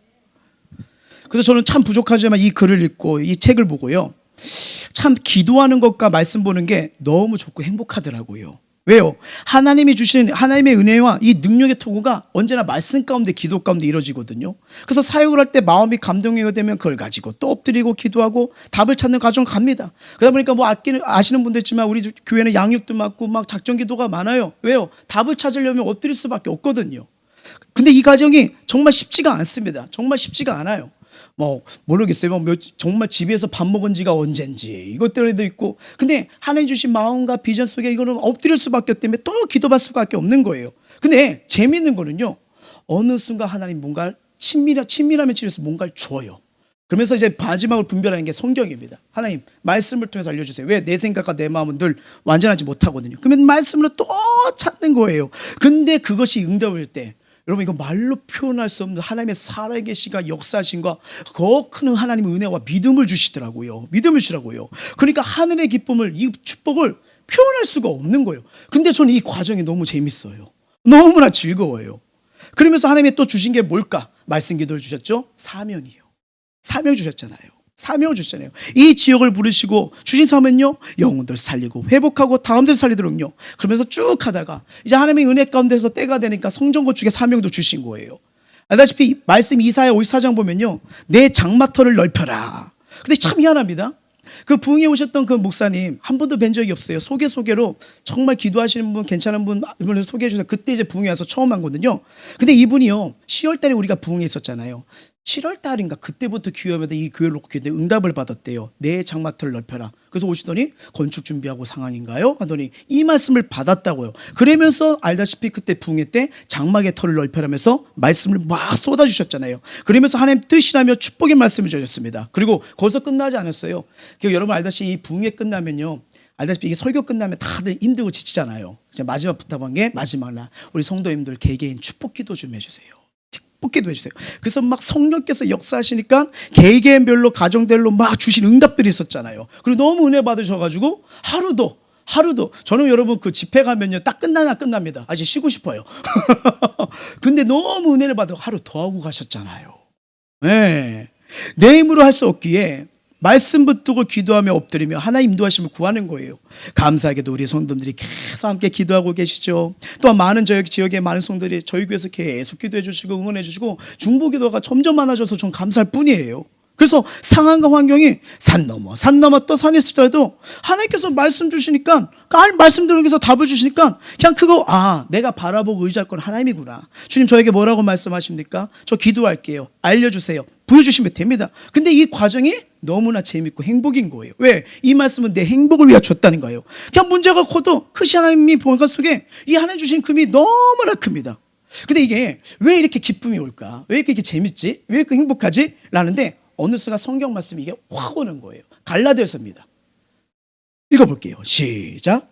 [SPEAKER 1] 그래서 저는 참 부족하지만 이 글을 읽고 이 책을 보고요. 참 기도하는 것과 말씀 보는 게 너무 좋고 행복하더라고요. 왜요? 하나님이 주시는 하나님의 은혜와 이 능력의 토구가 언제나 말씀 가운데 기도 가운데 이루어지거든요. 그래서 사역을 할 때 마음이 감동이 되면 그걸 가지고 또 엎드리고 기도하고 답을 찾는 과정을 갑니다. 그러다 보니까 뭐 아시는 분도 있지만 우리 교회는 양육도 맡고 막 작전 기도가 많아요. 왜요? 답을 찾으려면 엎드릴 수밖에 없거든요. 근데 이 과정이 정말 쉽지가 않습니다. 정말 쉽지가 않아요. 뭐 모르겠어요. 정말 집에서 밥 먹은 지가 언젠지 이것 때문에도 있고, 근데 하나님 주신 마음과 비전 속에 이거는 엎드릴 수밖에 없기 때문에 또 기도받을 수밖에 없는 거예요. 근데 재미있는 거는요, 어느 순간 하나님 뭔가를 친밀하면 치료해서 뭔가를 줘요. 그러면서 이제 마지막으로 분별하는 게 성경입니다. 하나님 말씀을 통해서 알려주세요. 왜? 내 생각과 내 마음은 늘 완전하지 못하거든요. 그러면 말씀으로 또 찾는 거예요. 근데 그것이 응답일 때 여러분, 이거 말로 표현할 수 없는 하나님의 살아계시가 역사하신과 더 큰 하나님의 은혜와 믿음을 주시더라고요. 믿음을 주시라고요. 그러니까 하늘의 기쁨을, 이 축복을 표현할 수가 없는 거예요. 근데 저는 이 과정이 너무 재밌어요. 너무나 즐거워요. 그러면서 하나님이 또 주신 게 뭘까? 말씀 기도를 주셨죠? 사명이요. 사명 주셨잖아요. 사명을 주셨잖아요. 이 지역을 부르시고 주신 사명은요, 영혼들 살리고 회복하고 다음들 살리도록요. 그러면서 쭉 하다가 이제 하나님의 은혜 가운데서 때가 되니까 성전 건축의 사명도 주신 거예요. 알다시피 말씀 이사야 54장 보면요, 내 장마터를 넓혀라. 근데 참 희한합니다. 그 부흥에 오셨던 그 목사님 한 번도 뵌 적이 없어요. 소개로 정말 기도하시는 분, 괜찮은 분 이분을 소개해 주셔서 그때 이제 부흥에 와서 처음 한 거거든요. 근데 이분이요, 10월 달에 우리가 부흥에 있었잖아요. 7월 달인가 그때부터 기도하면서 이 교회를 놓고 기도해 응답을 받았대요. 내 장마터를 넓혀라. 그래서 오시더니 건축 준비하고 상황인가요? 하더니 이 말씀을 받았다고요. 그러면서 알다시피 그때 부흥회 때 장막의 터를 넓혀라면서 말씀을 막 쏟아주셨잖아요. 그러면서 하나님 뜻이라며 축복의 말씀을 주셨습니다. 그리고 거기서 끝나지 않았어요. 여러분 알다시피 이 부흥회 끝나면요, 알다시피 이게 설교 끝나면 다들 힘들고 지치잖아요. 마지막 부탁한 게 마지막 날 우리 성도님들 개개인 축복 기도 좀 해주세요. 기도 해주세요. 그래서 막 성령께서 역사하시니까 개개인별로 가정별로 막 주신 응답들이 있었잖아요. 그리고 너무 은혜 받으셔가지고 하루도 저는 여러분 그 집회 가면요 딱 끝납니다. 아직 쉬고 싶어요. 근데 너무 은혜를 받아 하루 더 하고 가셨잖아요. 네. 내 힘으로 할 수 없기에 말씀 붙들고 기도하며 엎드리며 하나님 인도하심을 구하는 거예요. 감사하게도 우리 성도들이 계속 함께 기도하고 계시죠. 또한 많은 지역의 많은 성도들이 저희 교회에서 계속 기도해 주시고 응원해 주시고 중보기도가 점점 많아져서 전 감사할 뿐이에요. 그래서 상황과 환경이 산 넘어 또 산이 있을지라도 하나님께서 말씀 주시니까, 말씀 들으면서 답을 주시니까 그냥 그거, 내가 바라보고 의지할 건 하나님이구나. 주님 저에게 뭐라고 말씀하십니까? 저 기도할게요. 알려주세요. 보여주시면 됩니다. 근데 이 과정이 너무나 재밌고 행복인 거예요. 왜? 이 말씀은 내 행복을 위해 줬다는 거예요. 그냥 문제가 커도 크신 하나님이 보는 것 속에 이 하나님 주신 금이 너무나 큽니다. 근데 이게 왜 이렇게 기쁨이 올까? 왜 이렇게 재밌지? 왜 이렇게 행복하지? 라는데 어느 순간 성경 말씀이 이게 확 오는 거예요. 갈라디아서입니다. 읽어볼게요. 시작.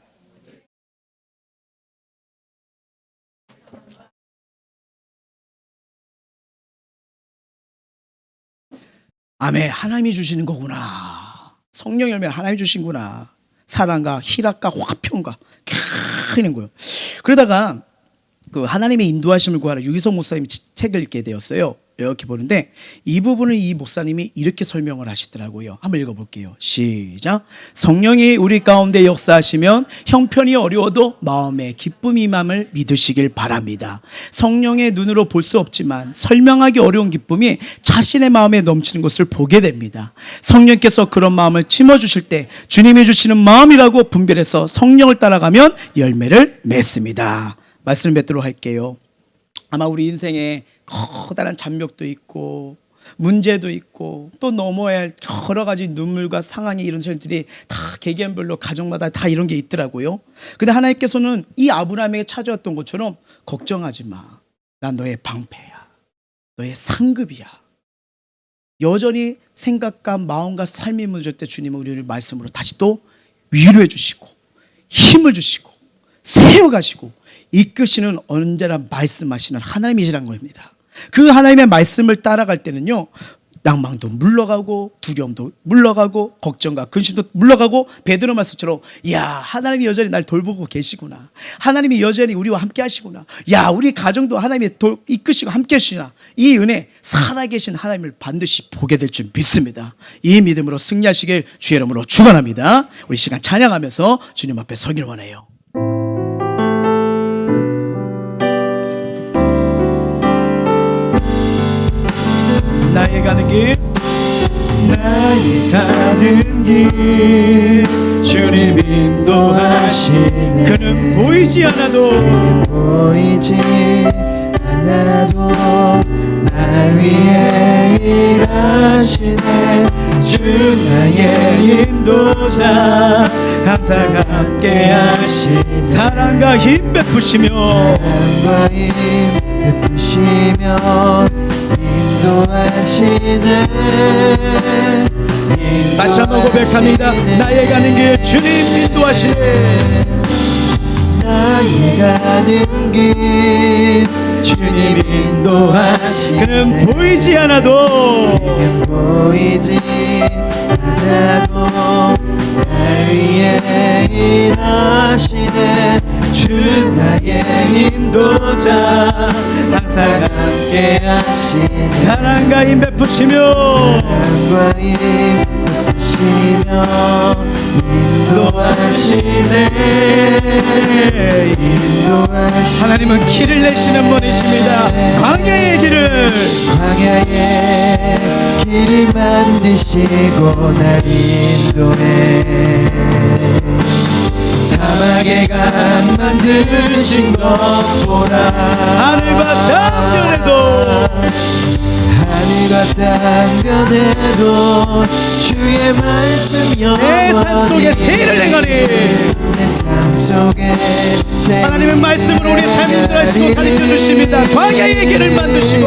[SPEAKER 1] 아멘. 하나님이 주시는 거구나. 성령 열매는 하나님이 주신구나. 사랑과 희락과 화평과 하는 거예요. 그러다가 그 하나님의 인도하심을 구하라 유기성 목사님 책을 읽게 되었어요. 이렇게 보는데 이 부분을 이 목사님이 이렇게 설명을 하시더라고요. 한번 읽어볼게요. 시작. 성령이 우리 가운데 역사하시면 형편이 어려워도 마음에 기쁨이 임함을 믿으시길 바랍니다. 성령의 눈으로 볼 수 없지만 설명하기 어려운 기쁨이 자신의 마음에 넘치는 것을 보게 됩니다. 성령께서 그런 마음을 심어주실 때 주님이 주시는 마음이라고 분별해서 성령을 따라가면 열매를 맺습니다. 말씀을 맺도록 할게요. 아마 우리 인생에 커다란 잔혹도 있고 문제도 있고 또 넘어야 할 여러 가지 눈물과 상황이 이런 것들이 다 개개인별로 가정마다 다 이런 게 있더라고요. 근데 하나님께서는 이 아브라함에게 찾아왔던 것처럼 걱정하지 마. 난 너의 방패야. 너의 상급이야. 여전히 생각과 마음과 삶이 무너질 때 주님은 우리를 말씀으로 다시 또 위로해 주시고 힘을 주시고 세워가시고 이끄시는 언제나 말씀하시는 하나님이시라는 겁니다. 그 하나님의 말씀을 따라갈 때는요, 낭망도 물러가고 두려움도 물러가고 걱정과 근심도 물러가고, 베드로 말씀처럼 야, 하나님이 여전히 날 돌보고 계시구나, 하나님이 여전히 우리와 함께 하시구나, 야, 우리 가정도 하나님이 이끄시고 함께 하시나, 이 은혜, 살아계신 하나님을 반드시 보게 될 줄 믿습니다. 이 믿음으로 승리하시길 주의 이름으로 축원합니다. 우리 시간 찬양하면서 주님 앞에 서길 원해요. 나의 가는 길,
[SPEAKER 2] 나의 가는 길 주님 인도하시네.
[SPEAKER 1] 그는 보이지 않아도
[SPEAKER 2] 보이지 않아도 날 위해 일하시네. 주 나의 인도자 항상 함께 하시네.
[SPEAKER 1] 사랑과 힘 베푸시며
[SPEAKER 2] 사랑과 힘 베푸시며 인도하시네.
[SPEAKER 1] 다시 한번 고백합니다. 나의 가는 길 주님 인도하시네.
[SPEAKER 2] 나의 가는 길 주님 인도하시네.
[SPEAKER 1] 그는 보이지 않아도
[SPEAKER 2] 그는 보이지 않아도 날 위해 일하시네. 주 나의 인도자 항상 함께 하시네.
[SPEAKER 1] 사랑과 힘 베푸시며
[SPEAKER 2] 사랑과 힘 베푸시며 인도하시네. 인도하시네.
[SPEAKER 1] 하나님은 길을 내시는 분이십니다. 광야의 길을
[SPEAKER 2] 광야의 길을 만드시고 날 인도해. 사막의 강 만드신 것 보라.
[SPEAKER 1] 하늘과 땅 변해도
[SPEAKER 2] 하늘과 땅 변해도 주의 말씀 영원히.
[SPEAKER 1] 내 삶 속에 세일을 행하니.
[SPEAKER 2] 내 삶 속에 세일을
[SPEAKER 1] 하나님은 말씀으로 우리 삶을 인도하시고 가르쳐 주십니다. 광야의 길을 만드시고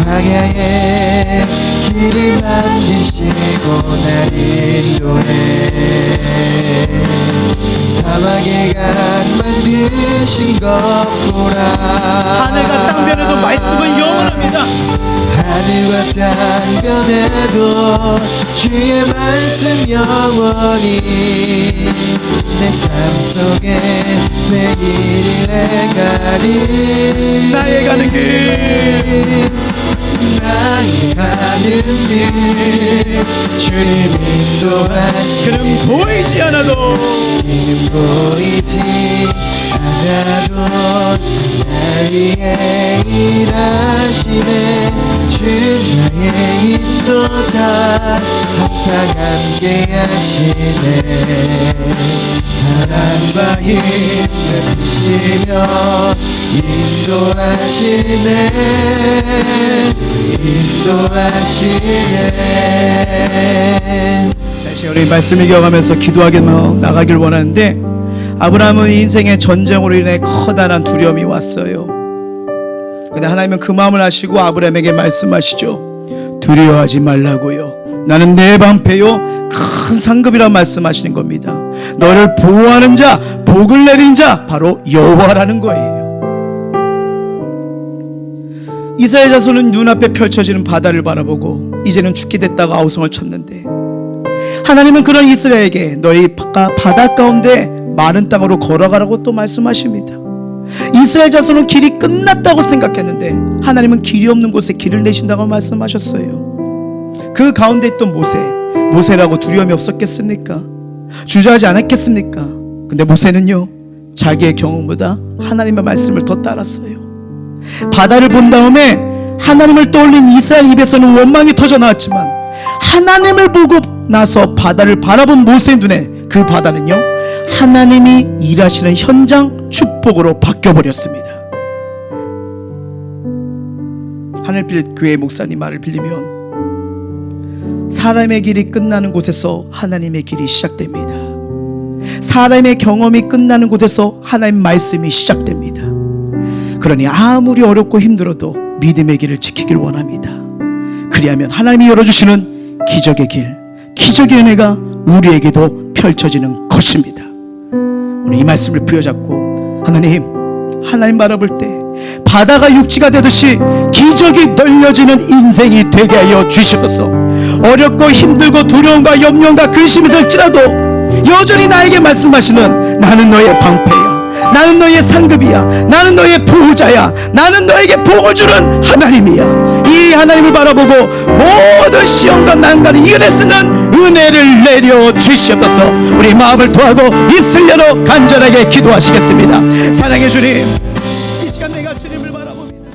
[SPEAKER 2] 광야의 길을 만드시고 날 인도해. 사막의 강 만드신 것 보라.
[SPEAKER 1] 하늘과 땅 변해도 말씀은 영원합니다.
[SPEAKER 2] 하늘과 땅 변해도 주의 말씀 영원히. 내 삶 속에 새 일을 행하리.
[SPEAKER 1] 나의 가는 길
[SPEAKER 2] 나의 가는 길 주님 인도하시네.
[SPEAKER 1] 그는 보이지 않아도
[SPEAKER 2] 그는 보이지 않아도 날 위해 일하시네. 주 나의 인도자 항상 함께 하시네. 사랑과 힘 베푸시며 인도하시네. 인도하시네.
[SPEAKER 1] 자, 우리 말씀을 기억하면서 기도하게 나가길 원하는데, 아브라함은 인생의 전쟁으로 인해 커다란 두려움이 왔어요. 근데 하나님은 그 마음을 아시고 아브라함에게 말씀하시죠. 두려워하지 말라고요. 나는 내 방패요 큰 상급이라 말씀하시는 겁니다. 너를 보호하는 자, 복을 내리는 자 바로 여호와라는 거예요. 이스라엘 자손은 눈앞에 펼쳐지는 바다를 바라보고 이제는 죽게 됐다고 아우성을 쳤는데, 하나님은 그런 이스라엘에게 너희가 바다 가운데 마른 땅으로 걸어가라고 또 말씀하십니다. 이스라엘 자손은 길이 끝났다고 생각했는데 하나님은 길이 없는 곳에 길을 내신다고 말씀하셨어요. 그 가운데 있던 모세라고 두려움이 없었겠습니까? 주저하지 않았겠습니까? 근데 모세는요, 자기의 경험보다 하나님의 말씀을 더 따랐어요. 바다를 본 다음에 하나님을 떠올린 이스라엘 입에서는 원망이 터져 나왔지만, 하나님을 보고 나서 바다를 바라본 모세의 눈에 그 바다는요, 하나님이 일하시는 현장 축복으로 바뀌어버렸습니다. 하늘빛 교회 목사님 말을 빌리면, 사람의 길이 끝나는 곳에서 하나님의 길이 시작됩니다. 사람의 경험이 끝나는 곳에서 하나님 말씀이 시작됩니다. 그러니 아무리 어렵고 힘들어도 믿음의 길을 지키길 원합니다. 그리하면 하나님이 열어주시는 기적의 길, 기적의 은혜가 우리에게도 펼쳐지는 것입니다. 오늘 이 말씀을 부여잡고 하나님 바라볼 때 바다가 육지가 되듯이 기적이 널려지는 인생이 되게 하여 주시옵소서. 어렵고 힘들고 두려움과 염려와 근심이 들지라도 여전히 나에게 말씀하시는 나는 너의 방패야, 나는 너의 상급이야, 나는 너의 보호자야, 나는 너에게 복을 주는 하나님이야. 이 하나님을 바라보고 모든 시험과 난관을 이겨낼 수 있는 은혜를 내려 주시옵소서. 우리 마음을 토하고 입술 열어 간절하게 기도하시겠습니다. 사랑의 주님, 이 시간 내가 주님을 바라봅니다.